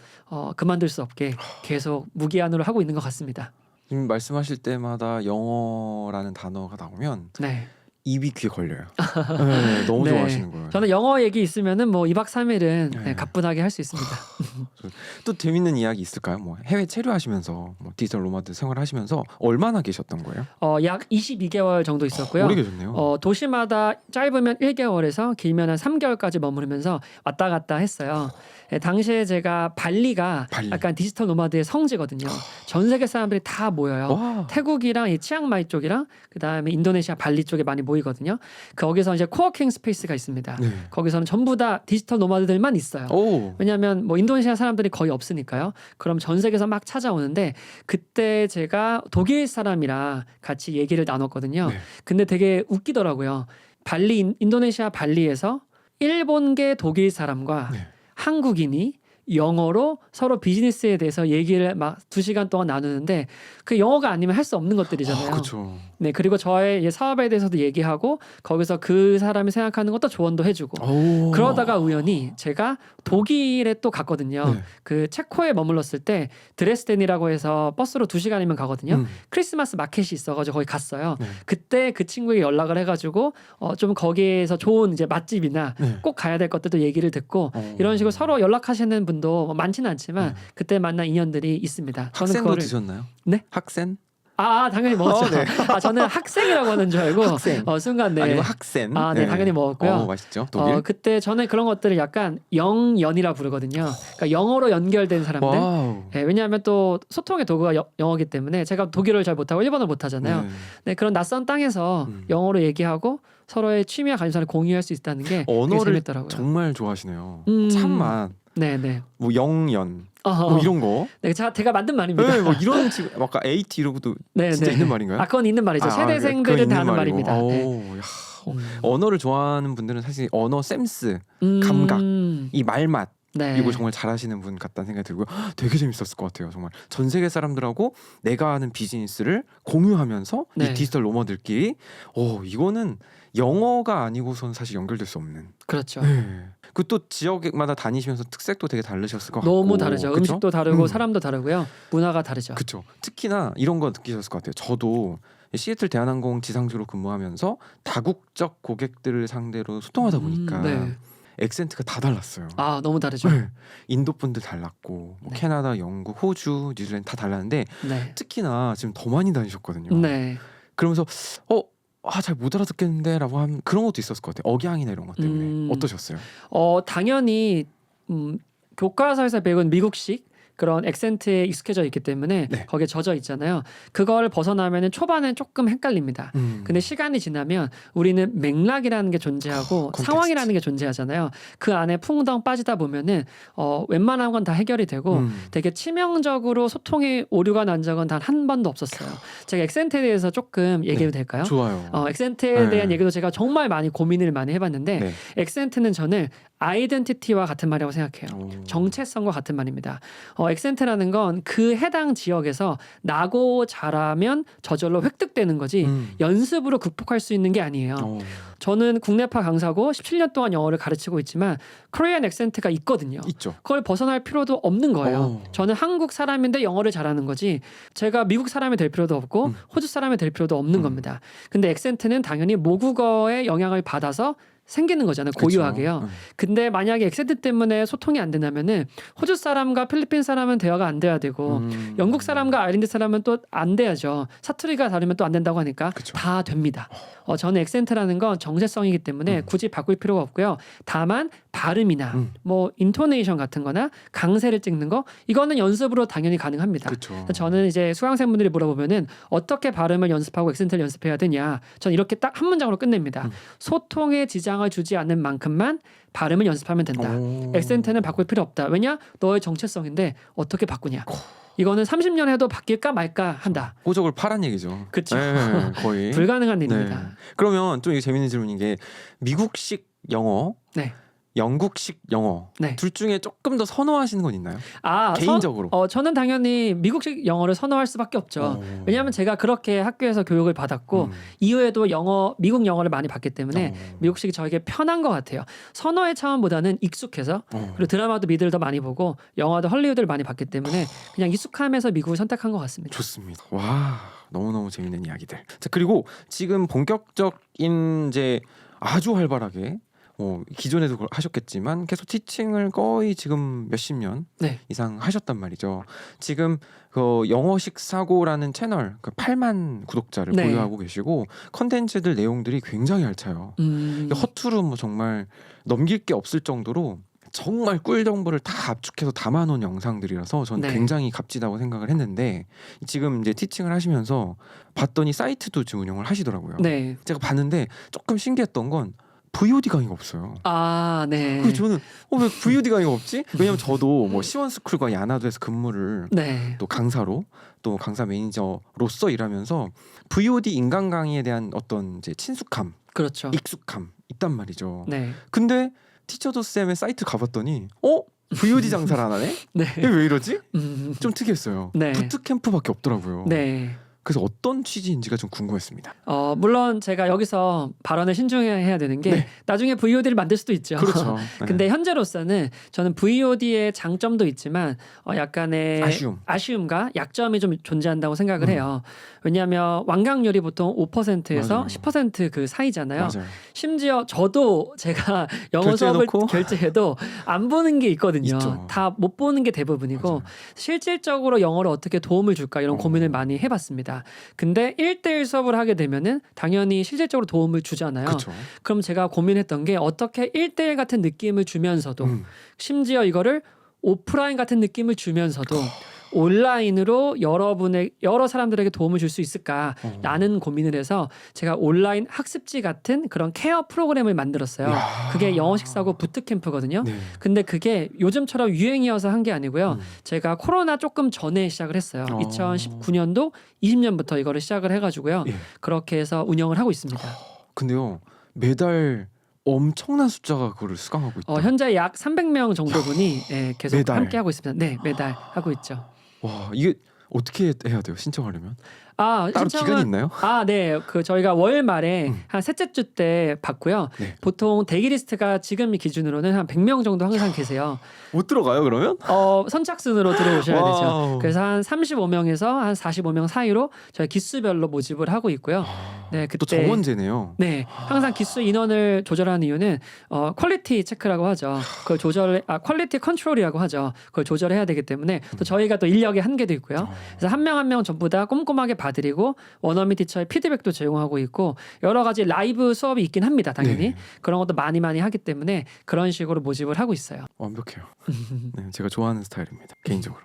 그만둘 수 없게 계속 무기한으로 하고 있는 것 같습니다. 지금 말씀하실 때마다 영어라는 단어가 나오면 네. 입이 귀에 걸려요. 네, 너무 네. 좋아하시는 거예요. 저는 영어 얘기 있으면은 뭐 2박 3일은 네. 가뿐하게 할 수 있습니다. 또 재밌는 이야기 있을까요? 뭐 해외 체류하시면서 뭐 디지털 노마드 생활하시면서 얼마나 계셨던 거예요? 약 22개월 정도 있었고요. 오래 계셨네요. 도시마다 짧으면 1개월에서 길면 한 3개월까지 머무르면서 왔다 갔다 했어요. 당시에 제가 발리가 발리. 약간 디지털 노마드의 성지거든요. 전 세계 사람들이 다 모여요. 와. 태국이랑 이 치앙마이 쪽이랑 그다음에 인도네시아 발리 쪽에 많이 모이거든요. 거기서 이제 코워킹 스페이스가 있습니다. 네. 거기서는 전부 다 디지털 노마드들만 있어요. 오. 왜냐하면 뭐 인도네시아 사람들이 거의 없으니까요. 그럼 전 세계에서 막 찾아오는데 그때 제가 독일 사람이랑 같이 얘기를 나눴거든요. 네. 근데 되게 웃기더라고요. 인도네시아 발리에서 일본계 독일 사람과 네. 한국인이 영어로 서로 비즈니스에 대해서 얘기를 막 2시간 동안 나누는데 그 영어가 아니면 할 수 없는 것들이잖아요. 그렇죠. 네, 그리고 저의 이제 사업에 대해서도 얘기하고 거기서 그 사람이 생각하는 것도 조언도 해주고 오. 그러다가 우연히 제가 독일에 또 갔거든요. 네. 그 체코에 머물렀을 때 드레스덴이라고 해서 버스로 2시간이면 가거든요. 크리스마스 마켓이 있어가지고 거기 갔어요. 네. 그때 그 친구에게 연락을 해가지고 좀 거기에서 좋은 이제 맛집이나 네. 꼭 가야 될 것들도 얘기를 듣고 이런 식으로 서로 연락하시는 분도 뭐 많지는 않지만 그때 만난 인연들이 있습니다. 저는 학생도 그거를 드셨나요? 네? 학생? 당연히 먹었죠. 네. 저는 학생이라고 하는 줄 알고 학생. 순간 네. 아니면 학생? 네, 당연히 먹었고요. 맛있죠. 독일. 그때 저는 그런 것들을 약간 영연이라 부르거든요. 그러니까 영어로 연결된 사람들. 와우. 네, 왜냐하면 또 소통의 도구가 영어기 때문에 제가 독일어를 잘 못하고 일본어를 못하잖아요. 네. 네, 그런 낯선 땅에서 영어로 얘기하고 서로의 취미와 관심사를 공유할 수 있다는 게 되게 언어를 재밌더라고요. 정말 좋아하시네요. 음. 참만. 네네. 뭐 영연. 뭐 이런 거. 네, 제가 만든 말입니다. 네, 뭐 이런 지금 아까 AT 이러고도 네, 진짜 네. 있는 말인가요? 그건 있는 말이죠. 세대생들은 그건 다 있는 하는 말이고. 말입니다. 네. 오, 야. 언어를 좋아하는 분들은 사실 언어 센스, 음. 감각, 이 말맛 네. 이거 정말 잘하시는 분 같다는 생각이 들고요. 되게 재밌었을 것 같아요. 정말 전 세계 사람들하고 내가 하는 비즈니스를 공유하면서 네. 이 디지털 노마드들끼리 이거는 영어가 아니고선 사실 연결될 수 없는. 그렇죠. 그 또 지역마다 다니시면서 특색도 되게 다르셨을 것 같고. 너무 다르죠. 그쵸? 음식도 다르고 사람도 다르고요. 문화가 다르죠. 그렇죠. 특히나 이런 거 느끼셨을 것 같아요. 저도 시애틀 대한항공 지상주로 근무하면서 다국적 고객들을 상대로 소통하다 보니까 네. 액센트가 다 달랐어요. 너무 다르죠. 네. 인도 분들 달랐고 뭐 네. 캐나다, 영국, 호주, 뉴질랜드 다 달랐는데 네. 특히나 지금 더 많이 다니셨거든요. 네. 그러면서 잘 못 알아듣겠는데라고 하면 그런 것도 있었을 것 같아요. 억양이나 이런 것 때문에 어떠셨어요? 당연히 교과서에서 배운 미국식 그런 액센트에 익숙해져 있기 때문에 네. 거기에 젖어 있잖아요. 그걸 벗어나면은 초반엔 조금 헷갈립니다. 음. 근데 시간이 지나면 우리는 맥락이라는 게 존재하고 컨텍스트. 상황이라는 게 존재하잖아요. 그 안에 풍덩 빠지다 보면은 웬만한 건 다 해결이 되고 되게 치명적으로 소통에 오류가 난 적은 단 한 번도 없었어요. 제가 액센트에 대해서 조금 얘기해도 될까요? 좋아요. 액센트에 네. 대한 얘기도 제가 정말 많이 고민을 많이 해봤는데 네. 액센트는 저는 아이덴티티와 같은 말이라고 생각해요. 오. 정체성과 같은 말입니다. 액센트라는 건 그 해당 지역에서 나고 자라면 저절로 획득되는 거지 연습으로 극복할 수 있는 게 아니에요. 저는 국내파 강사고 17년 동안 영어를 가르치고 있지만 코리안 액센트가 있거든요. 있죠. 그걸 벗어날 필요도 없는 거예요. 오. 저는 한국 사람인데 영어를 잘하는 거지 제가 미국 사람이 될 필요도 없고 호주 사람이 될 필요도 없는 겁니다. 근데 액센트는 당연히 모국어의 영향을 받아서 생기는 거잖아요. 고유하게요. 그쵸. 근데 만약에 액센트 때문에 소통이 안 된다면은 호주 사람과 필리핀 사람은 대화가 안 돼야 되고 영국 사람과 아일랜드 사람은 또 안 돼야죠. 사투리가 다르면 또 안 된다고 하니까 그쵸. 다 됩니다. 저는 액센트라는 건 정체성이기 때문에 굳이 바꿀 필요가 없고요. 다만 발음이나 뭐 인토네이션 같은 거나 강세를 찍는 거 이거는 연습으로 당연히 가능합니다. 그쵸. 저는 이제 수강생분들이 물어보면은 어떻게 발음을 연습하고 액센트를 연습해야 되냐. 전 이렇게 딱 한 문장으로 끝냅니다. 소통에 지장을 주지 않는 만큼만 발음을 연습하면 된다. 오. 액센트는 바꿀 필요 없다. 왜냐? 너의 정체성인데 어떻게 바꾸냐. 이거는 30년 해도 바뀔까 말까 한다. 호적을 파란 얘기죠. 그쵸. 네, 거의. 불가능한 네. 일입니다. 그러면 좀 이게 재밌는 질문인 게 미국식 영어, 네. 영국식 영어 네. 둘 중에 조금 더 선호하시는 건 있나요? 개인적으로. 저는 당연히 미국식 영어를 선호할 수밖에 없죠. 왜냐하면 제가 그렇게 학교에서 교육을 받았고 이후에도 미국 영어를 많이 봤기 때문에 미국식이 저에게 편한 것 같아요. 선호의 차원보다는 익숙해서 그리고 드라마도 미드를 더 많이 보고 영화도 헐리우드를 많이 봤기 때문에 그냥 익숙함에서 미국을 선택한 것 같습니다. 좋습니다. 와, 너무너무 재밌는 이야기들. 자, 그리고 지금 본격적인 이제 아주 활발하게 기존에도 하셨겠지만 계속 티칭을 거의 지금 몇십 년 네. 이상 하셨단 말이죠. 지금 그 영어식 사고라는 채널 8만 구독자를 네. 보유하고 계시고 컨텐츠들 내용들이 굉장히 알차요. 허투루 뭐 정말 넘길 게 없을 정도로 정말 꿀 정보를 다 압축해서 담아놓은 영상들이라서 저는 네. 굉장히 값지다고 생각을 했는데 지금 이제 티칭을 하시면서 봤더니 사이트도 지금 운영을 하시더라고요. 네. 제가 봤는데 조금 신기했던 건 VOD 강의가 없어요. 아, 네. 그래서 저는 왜 VOD 강의가 없지? 왜냐면 저도 뭐 시원스쿨과 야나도에서 근무를 네. 또 강사로 또 강사 매니저로서 일하면서 VOD 인강 강의에 대한 어떤 이제 친숙함, 그렇죠. 익숙함 있단 말이죠. 네. 근데 티처도 쌤의 사이트 가봤더니 VOD 장사를 안 하네? 네. 이게 왜 이러지? 음, 좀 특이했어요. 네. 부트캠프밖에 없더라고요. 네. 그래서 어떤 취지인지가 좀 궁금했습니다. 물론 제가 여기서 발언을 신중해야 되는 게 네. 나중에 VOD를 만들 수도 있죠. 그렇죠. 네. 근데 현재로서는 저는 VOD의 장점도 있지만 약간의 아쉬움과 약점이 좀 존재한다고 생각을 해요. 왜냐하면 완강률이 보통 5%에서 맞아요. 10% 그 사이잖아요. 맞아요. 심지어 저도 제가 영어 수업을 결제해놓고? 결제해도 안 보는 게 있거든요. 있죠. 다 못 보는 게 대부분이고 맞아요. 실질적으로 영어를 어떻게 도움을 줄까 이런 고민을 많이 해봤습니다. 근데 1대1 수업을 하게 되면은 당연히 실질적으로 도움을 주잖아요. 그렇죠. 그럼 제가 고민했던 게 어떻게 1대1 같은 느낌을 주면서도 심지어 이거를 오프라인 같은 느낌을 주면서도 온라인으로 여러 사람들에게 도움을 줄 수 있을까라는 고민을 해서 제가 온라인 학습지 같은 그런 케어 프로그램을 만들었어요. 야. 그게 영어식 사고 부트캠프거든요. 네. 근데 그게 요즘처럼 유행이어서 한 게 아니고요. 제가 코로나 조금 전에 시작을 했어요. 2019년도 20년부터 이거를 시작을 해가지고요. 예. 그렇게 해서 운영을 하고 있습니다. 근데요 매달 엄청난 숫자가 그거를 수강하고 있다. 현재 약 300명 정도분이 계속 매달. 함께 하고 있습니다. 네, 매달 하고 있죠. 와 이게 어떻게 해야 돼요? 신청하려면 따로 신청은 기간이 있나요? 네. 그 저희가 월 말에 한 셋째 주 때 받고요. 네. 보통 대기 리스트가 지금 기준으로는 한 100명 정도 항상 계세요. 못 들어가요 그러면? 선착순으로 들어오셔야 되죠. 와우. 그래서 한 35명에서 한 45명 사이로 저희 기수별로 모집을 하고 있고요. 네, 그때 또 정원제네요. 네, 항상 기수 인원을 조절하는 이유는 퀄리티 체크라고 하죠. 그걸 퀄리티 컨트롤이라고 하죠. 그걸 조절해야 되기 때문에 또 저희가 또 인력의 한계도 있고요. 그래서 한 명 한 명 전부 다 꼼꼼하게 봐드리고 원어민 티처의 피드백도 제공하고 있고 여러 가지 라이브 수업이 있긴 합니다. 당연히 네. 그런 것도 많이 하기 때문에 그런 식으로 모집을 하고 있어요. 완벽해요. 네, 제가 좋아하는 스타일입니다. 개인적으로.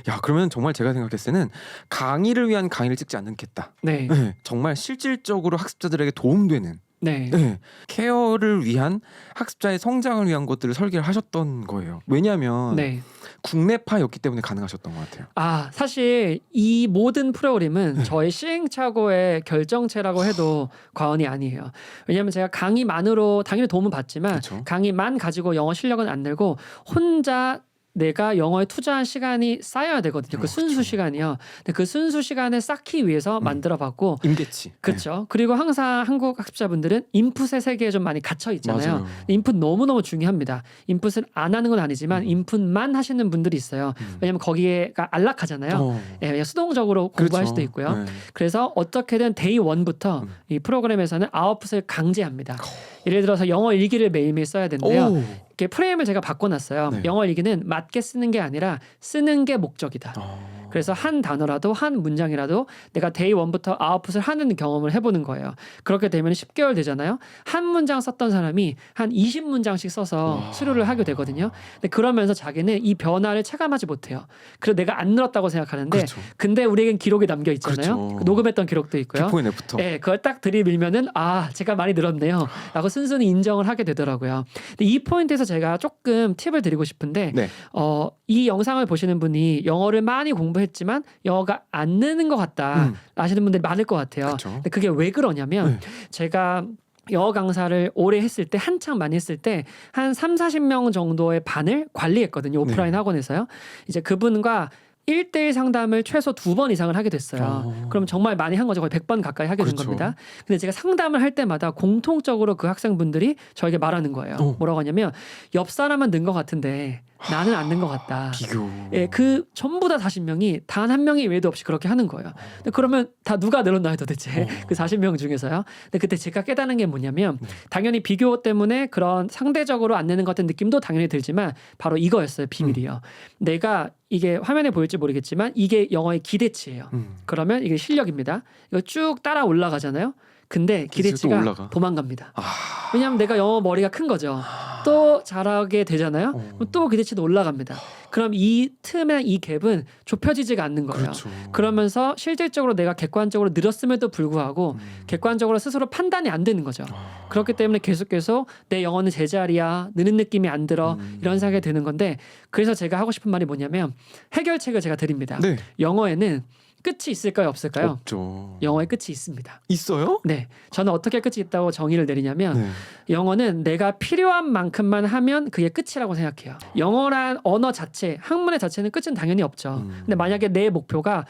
야 그러면 정말 제가 생각했을 때는 강의를 위한 강의를 찍지 않겠다. 네, 네, 정말 실질적으로 학습자들에게 도움되는 네, 케어를 위한 학습자의 성장을 위한 것들을 설계를 하셨던 거예요. 왜냐하면 네. 국내파였기 때문에 가능하셨던 것 같아요. 사실 이 모든 프로그램은 저의 시행착오의 결정체라고 해도 과언이 아니에요. 왜냐하면 제가 강의만으로 당연히 도움은 받지만 그쵸. 강의만 가지고 영어 실력은 안 늘고 혼자 내가 영어에 투자한 시간이 쌓여야 되거든요. 그 순수 시간이요. 근데 그 순수 시간을 쌓기 위해서 만들어봤고 임계치. 그렇죠. 그리고 항상 한국 학습자분들은 인풋의 세계에 좀 많이 갇혀 있잖아요. 맞아요. 인풋 너무너무 중요합니다. 인풋을 안 하는 건 아니지만 인풋만 하시는 분들이 있어요. 왜냐하면 거기에가 안락하잖아요. 예, 그냥 수동적으로 공부할 그렇죠. 수도 있고요. 네. 그래서 어떻게든 데이 원부터 이 프로그램에서는 아웃풋을 강제합니다. 예를 들어서 영어 일기를 매일매일 써야 되는데요. 오. 이렇게 프레임을 제가 바꿔놨어요. 네. 영어 일기는 맞게 쓰는 게 아니라 쓰는 게 목적이다. 그래서 한 단어라도 한 문장이라도 내가 데이 원부터 아웃풋을 하는 경험을 해보는 거예요. 그렇게 되면 10개월 되잖아요. 한 문장 썼던 사람이 한 20문장씩 써서 수료를 하게 되거든요. 근데 그러면서 자기는 이 변화를 체감하지 못해요. 그래서 내가 안 늘었다고 생각하는데 그렇죠. 근데 우리에겐 기록이 남겨 있잖아요. 그렇죠. 녹음했던 기록도 있고요. 비포 앤 애프터. 네, 그걸 딱 들이밀면은 아 제가 많이 늘었네요 라고 순순히 인정을 하게 되더라고요. 근데 이 포인트에서 제가 조금 팁을 드리고 싶은데 네. 이 영상을 보시는 분이 영어를 많이 공부했지만 영어가 안 느는 것 같다 하시는 분들이 많을 것 같아요. 그렇죠. 근데 그게 왜 그러냐면 제가 영어 강사를 오래 했을 때 한창 많이 했을 때 한 30-40명 정도의 반을 관리했거든요. 오프라인 학원에서요. 이제 그분과 1대1 상담을 최소 2번 이상을 하게 됐어요. 그럼 정말 많이 한 거죠. 거의 100번 가까이 하게 된 그렇죠. 겁니다. 근데 제가 상담을 할 때마다 공통적으로 그 학생분들이 저에게 말하는 거예요. 뭐라고 하냐면 옆 사람은 는 것 같은데 나는 안 는 것 같다. 비교. 예, 그 전부 다 40명이 단 한 명이 외도 없이 그렇게 하는 거예요. 근데 그러면 다 누가 늘었나요 도대체? 그 40명 중에서요. 근데 그때 제가 깨닫는 게 뭐냐면 당연히 비교 때문에 그런 상대적으로 안 내는 것 같은 느낌도 당연히 들지만 바로 이거였어요. 비밀이요. 내가 이게 화면에 보일지 모르겠지만 이게 영어의 기대치예요. 그러면 이게 실력입니다. 이거 쭉 따라 올라가잖아요. 근데 기대치가 올라가. 도망갑니다. 왜냐하면 내가 영어 머리가 큰 거죠. 또 잘하게 되잖아요. 그럼 또 기대치도 올라갑니다. 그럼 이 틈의 이 갭은 좁혀지지가 않는 거예요. 그렇죠. 그러면서 실질적으로 내가 객관적으로 늘었음에도 불구하고 객관적으로 스스로 판단이 안 되는 거죠. 그렇기 때문에 계속 내 영어는 제자리야, 느는 느낌이 안 들어 이런 생각이 드는 건데 그래서 제가 하고 싶은 말이 뭐냐면 해결책을 제가 드립니다. 네. 영어에는 끝이 있을까요, 없을까요? 없죠. 영어의 끝이 있습니다. 있어요? 네, 저는 어떻게 끝이 있다고 정의를 내리냐면 네. 영어는 내가 필요한 만큼만 하면 그게 끝이라고 생각해요. 영어란 언어 자체, 학문의 자체는 끝은 당연히 없죠. 근데 만약에 내 목표가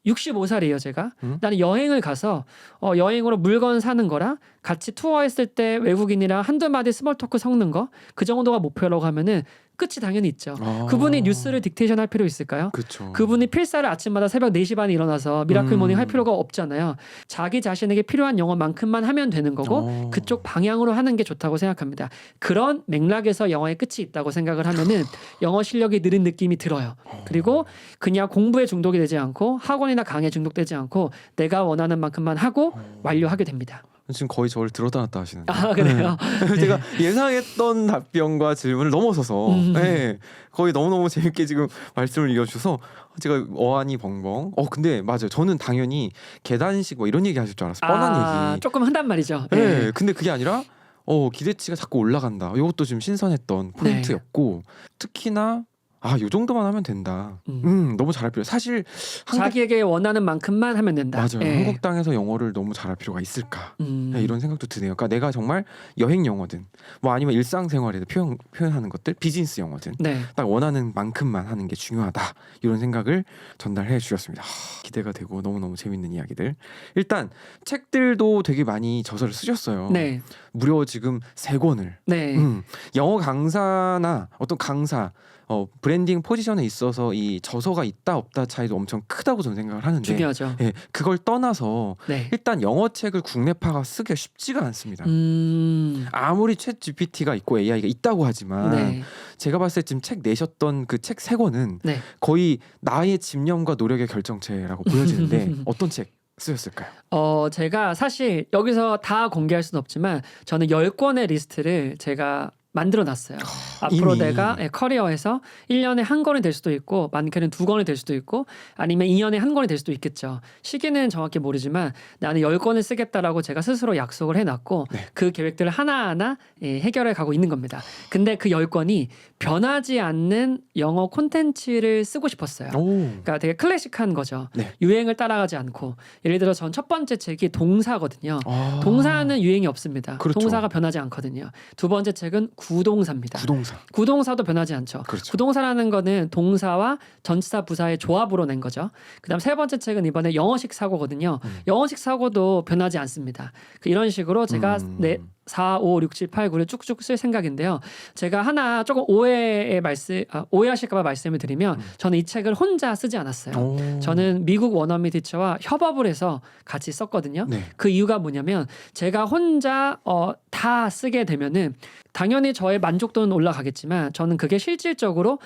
65살이에요, 제가. 나는 여행을 가서 여행으로 물건 사는 거랑 같이 투어했을 때 외국인이랑 한두 마디 스몰 토크 섞는 거 그 정도가 목표라고 하면은 끝이 당연히 있죠. 그분이 뉴스를 딕테이션 할 필요 있을까요? 그렇죠. 그분이 필사를 아침마다 새벽 4시 반에 일어나서 미라클 모닝 할 필요가 없잖아요. 자기 자신에게 필요한 영어만큼만 하면 되는 거고 그쪽 방향으로 하는 게 좋다고 생각합니다. 그런 맥락에서 영어의 끝이 있다고 생각을 하면은 영어 실력이 느는 느낌이 들어요. 그리고 그냥 공부에 중독이 되지 않고 학원이나 강의에 중독되지 않고 내가 원하는 만큼만 하고 완료하게 됩니다. 지금 거의 저를 들었다 놨다 하시는데. 아 그래요? 제가 예상했던 답변과 질문을 넘어서서 네, 거의 너무너무 재밌게 지금 말씀을 이어주셔서 제가 어안이 벙벙. 근데 맞아요. 저는 당연히 계단식 뭐 이런 얘기 하실 줄 알았어요. 뻔한 얘기. 조금 한단 말이죠. 네. 근데 그게 아니라 기대치가 자꾸 올라간다. 이것도 좀 신선했던 포인트였고 특히나 요 정도만 하면 된다. 너무 잘할 필요. 사실 자기에게 원하는 만큼만 하면 된다. 맞아요. 예. 한국 땅에서 영어를 너무 잘할 필요가 있을까? 네, 이런 생각도 드네요. 그러니까 내가 정말 여행 영어든 뭐 아니면 일상생활에도 표현하는 것들, 비즈니스 영어든 네. 딱 원하는 만큼만 하는 게 중요하다. 이런 생각을 전달해 주셨습니다. 기대가 되고 너무너무 재밌는 이야기들. 일단 책들도 되게 많이 저서를 쓰셨어요. 네. 무려 지금 3권을. 네. 영어 강사나 어떤 강사 브랜딩 포지션에 있어서 이 저서가 있다 없다 차이도 엄청 크다고 저는 생각을 하는데 중요하죠. 예, 그걸 떠나서 네. 일단 영어책을 국내파가 쓰기가 쉽지가 않습니다. 아무리 챗 GPT가 있고 AI가 있다고 하지만 네. 제가 봤을 때 지금 책 내셨던 그 책 3권은 네. 거의 나의 집념과 노력의 결정체라고 보여지는데 어떤 책 쓰셨을까요? 제가 사실 여기서 다 공개할 수는 없지만 저는 10권의 리스트를 제가 만들어 놨어요. 앞으로 이미. 내가 커리어에서 1년에 한 권이 될 수도 있고 많게는 2권이 될 수도 있고 아니면 2년에 한 권이 될 수도 있겠죠. 시기는 정확히 모르지만 나는 10권을 쓰겠다라고 제가 스스로 약속을 해놨고 그 계획들을 하나하나 해결해 가고 있는 겁니다. 근데 그 10권이 변하지 않는 영어 콘텐츠를 쓰고 싶었어요. 그러니까 되게 클래식한 거죠. 네. 유행을 따라가지 않고 예를 들어 전 첫 번째 책이 동사거든요. 동사는 유행이 없습니다. 그렇죠. 동사가 변하지 않거든요. 두 번째 책은 구동사입니다. 구동사도 변하지 않죠. 그렇죠. 구동사라는 거는 동사와 전치사 부사의 조합으로 낸 거죠. 그다음 세 번째 책은 이번에 영어식 사고거든요. 영어식 사고도 변하지 않습니다. 이런 식으로 제가 4, 5, 6, 7, 8, 9를 쭉쭉 쓸 생각인데요. 제가 하나 조금 오해하실까봐 말씀을 드리면 저는 이 책을 혼자 쓰지 않았어요. 저는 미국 원어민 티처와 협업을 해서 같이 썼거든요. 네. 그 이유가 뭐냐면 제가 혼자 다 쓰게 되면은 당연히 저의 만족도는 올라가겠지만 저는 그게 실질적으로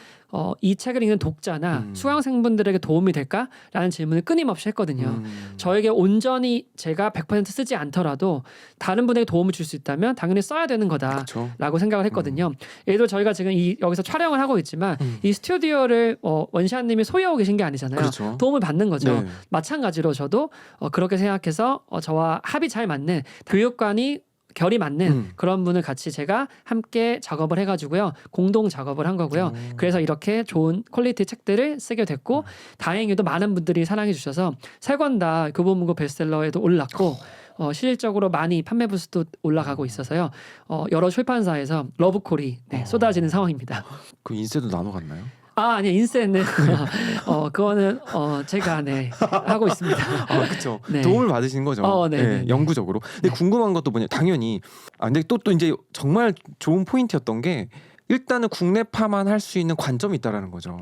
이 책을 읽는 독자나 수강생분들에게 도움이 될까라는 질문을 끊임없이 했거든요. 저에게 온전히 제가 100% 쓰지 않더라도 다른 분에게 도움을 줄 수 있다면 당연히 써야 되는 거다라고 그렇죠. 생각을 했거든요. 예를 들어 저희가 지금 여기서 촬영을 하고 있지만 이 스튜디오를 원샷님이 소유하고 계신 게 아니잖아요. 그렇죠. 도움을 받는 거죠. 네. 마찬가지로 저도 그렇게 생각해서 저와 합이 잘 맞는 교육관이 결이 맞는 그런 분을 같이 제가 함께 작업을 해가지고요. 공동 작업을 한 거고요. 그래서 이렇게 좋은 퀄리티 책들을 쓰게 됐고 다행히도 많은 분들이 사랑해 주셔서 세 권 다 교보문고 베스트셀러에도 올랐고 실질적으로 많이 판매 부수도 올라가고 있어서요. 여러 출판사에서 러브콜이 쏟아지는 상황입니다. 그 인쇄도 나눠 갔나요? 아니요, 인쇄는 그거는 제가 하고 있습니다. 그렇죠. 네. 도움을 받으시는 거죠. 네. 영구적으로. 근데 궁금한 것도 뭐냐, 당연히. 근데 또 이제 정말 좋은 포인트였던 게 일단은 국내파만 할 수 있는 관점이 있다라는 거죠.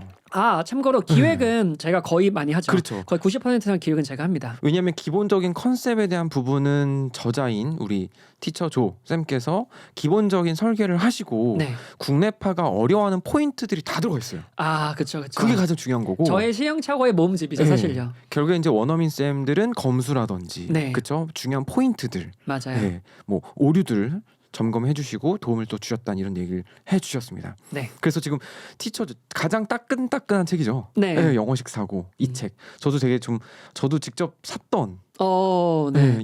참고로 기획은 제가 거의 많이 하죠. 그렇죠. 거의 90% 기획은 제가 합니다. 왜냐하면 기본적인 컨셉에 대한 부분은 저자인 우리 티처 조 쌤께서 기본적인 설계를 하시고 국내파가 어려워하는 포인트들이 다 들어가 있어요. 그렇죠. 그게 가장 중요한 거고. 저의 시행착오의 모음집이죠, 사실요. 결국에 이제 원어민 쌤들은 검수라든지, 그렇죠, 중요한 포인트들, 맞아요. 뭐 오류들 점검해 주시고 도움을 또 주셨다는 이런 얘기를 해 주셨습니다. 그래서 지금 티처 가장 따끈따끈한 책이죠. 영어식 사고 이 책. 저도 직접 샀던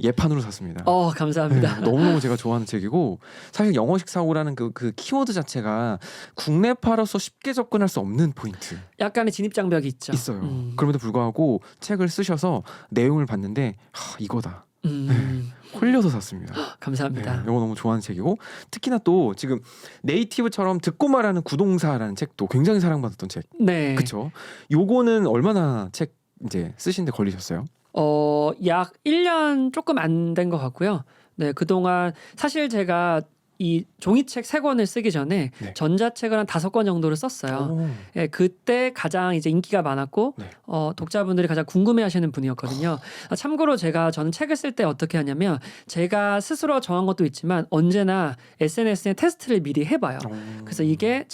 예판으로 샀습니다. 감사합니다. 너무너무 제가 좋아하는 책이고 사실 영어식 사고라는 그 키워드 자체가 국내파로서 쉽게 접근할 수 없는 포인트. 약간의 진입장벽이 있어요. 그럼에도 불구하고 책을 쓰셔서 내용을 봤는데 이거다. 홀려서 샀습니다. 감사합니다. 이거 너무 좋아하는 책이고 특히나 또 지금 네이티브처럼 듣고 말하는 구동사라는 책도 굉장히 사랑받았던 책. 그렇죠. 요거는 얼마나 책 이제 쓰신데 걸리셨어요? 약 1년 조금 안 된 것 같고요. 그동안 사실 제가 이 종이책 3권을 쓰기 전에 전자책을 한 5권 정도를 썼어요. 그때 가장 이제 인기가 많았고 독자분들이 가장 궁금해하시는 분이었거든요. 참고로 저는 책을 쓸 때 어떻게 하냐면 제가 스스로 정한 것도 있지만 언제나 SNS에 테스트를 미리 해봐요. 그래서 이게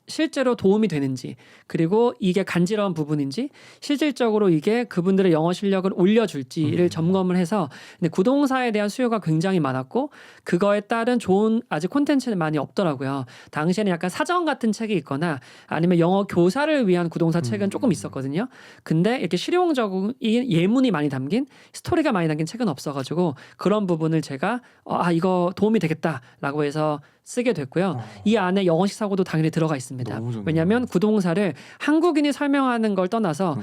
실제로 도움이 되는지 그리고 이게 간지러운 부분인지 실질적으로 이게 그분들의 영어 실력을 올려줄지를 점검을 해서 근데 구동사에 대한 수요가 굉장히 많았고 그거에 따른 좋은 아직 콘텐츠는 많이 없더라고요. 당시에는 약간 사전 같은 책이 있거나 아니면 영어 교사를 위한 구동사 책은 조금 있었거든요. 근데 이렇게 실용적인 예문이 많이 담긴 스토리가 많이 담긴 책은 없어가지고 그런 부분을 제가 이거 도움이 되겠다라고 해서 쓰게 됐고요. 이 안에 영어식 사고도 당연히 들어가 있습니다. 왜냐하면 구동사를 한국인이 설명하는 걸 떠나서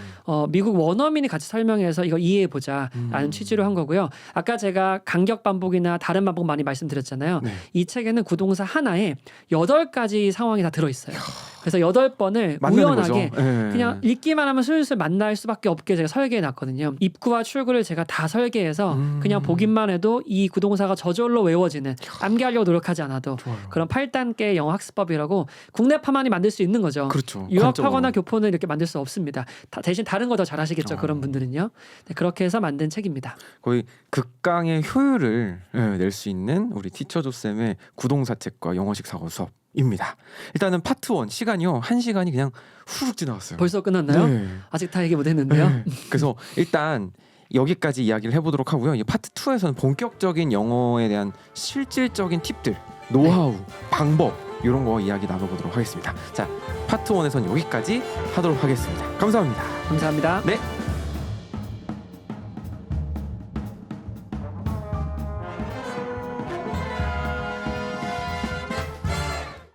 미국 원어민이 같이 설명해서 이거 이해해보자라는 취지로 한 거고요. 아까 제가 간격 반복이나 다른 반복 많이 말씀드렸잖아요. 이 책에는 구동사 하나에 8가지 상황이 다 들어있어요. 그래서 8번을 우연하게 그냥 읽기만 하면 슬슬 만날 수밖에 없게 제가 설계해 놨거든요. 입구와 출구를 제가 다 설계해서 그냥 보기만 해도 이 구동사가 저절로 외워지는 암기하려고 노력하지 않아도 그런 8단계 영어 학습법이라고 국내파만이 만들 수 있는 거죠. 그렇죠. 유학하거나 교포는 이렇게 만들 수 없습니다. 대신 다른 거 더 잘하시겠죠. 그런 분들은요. 그렇게 해서 만든 책입니다. 거의 극강의 효율을 낼 수 있는 우리 티처 조쌤의 구동사 책과 영어식 사고 수업입니다. 일단은 파트 1 시간이요. 1시간이 그냥 후룩 지나갔어요. 벌써 끝났나요? 아직 다 얘기 못했는데요. 그래서 일단 여기까지 이야기를 해보도록 하고요. 이 파트 2에서는 본격적인 영어에 대한 실질적인 팁들, 노하우, 방법 이런 거 이야기 나눠보도록 하겠습니다. 자, 파트 1에서는 여기까지 하도록 하겠습니다. 감사합니다. 감사합니다. 네.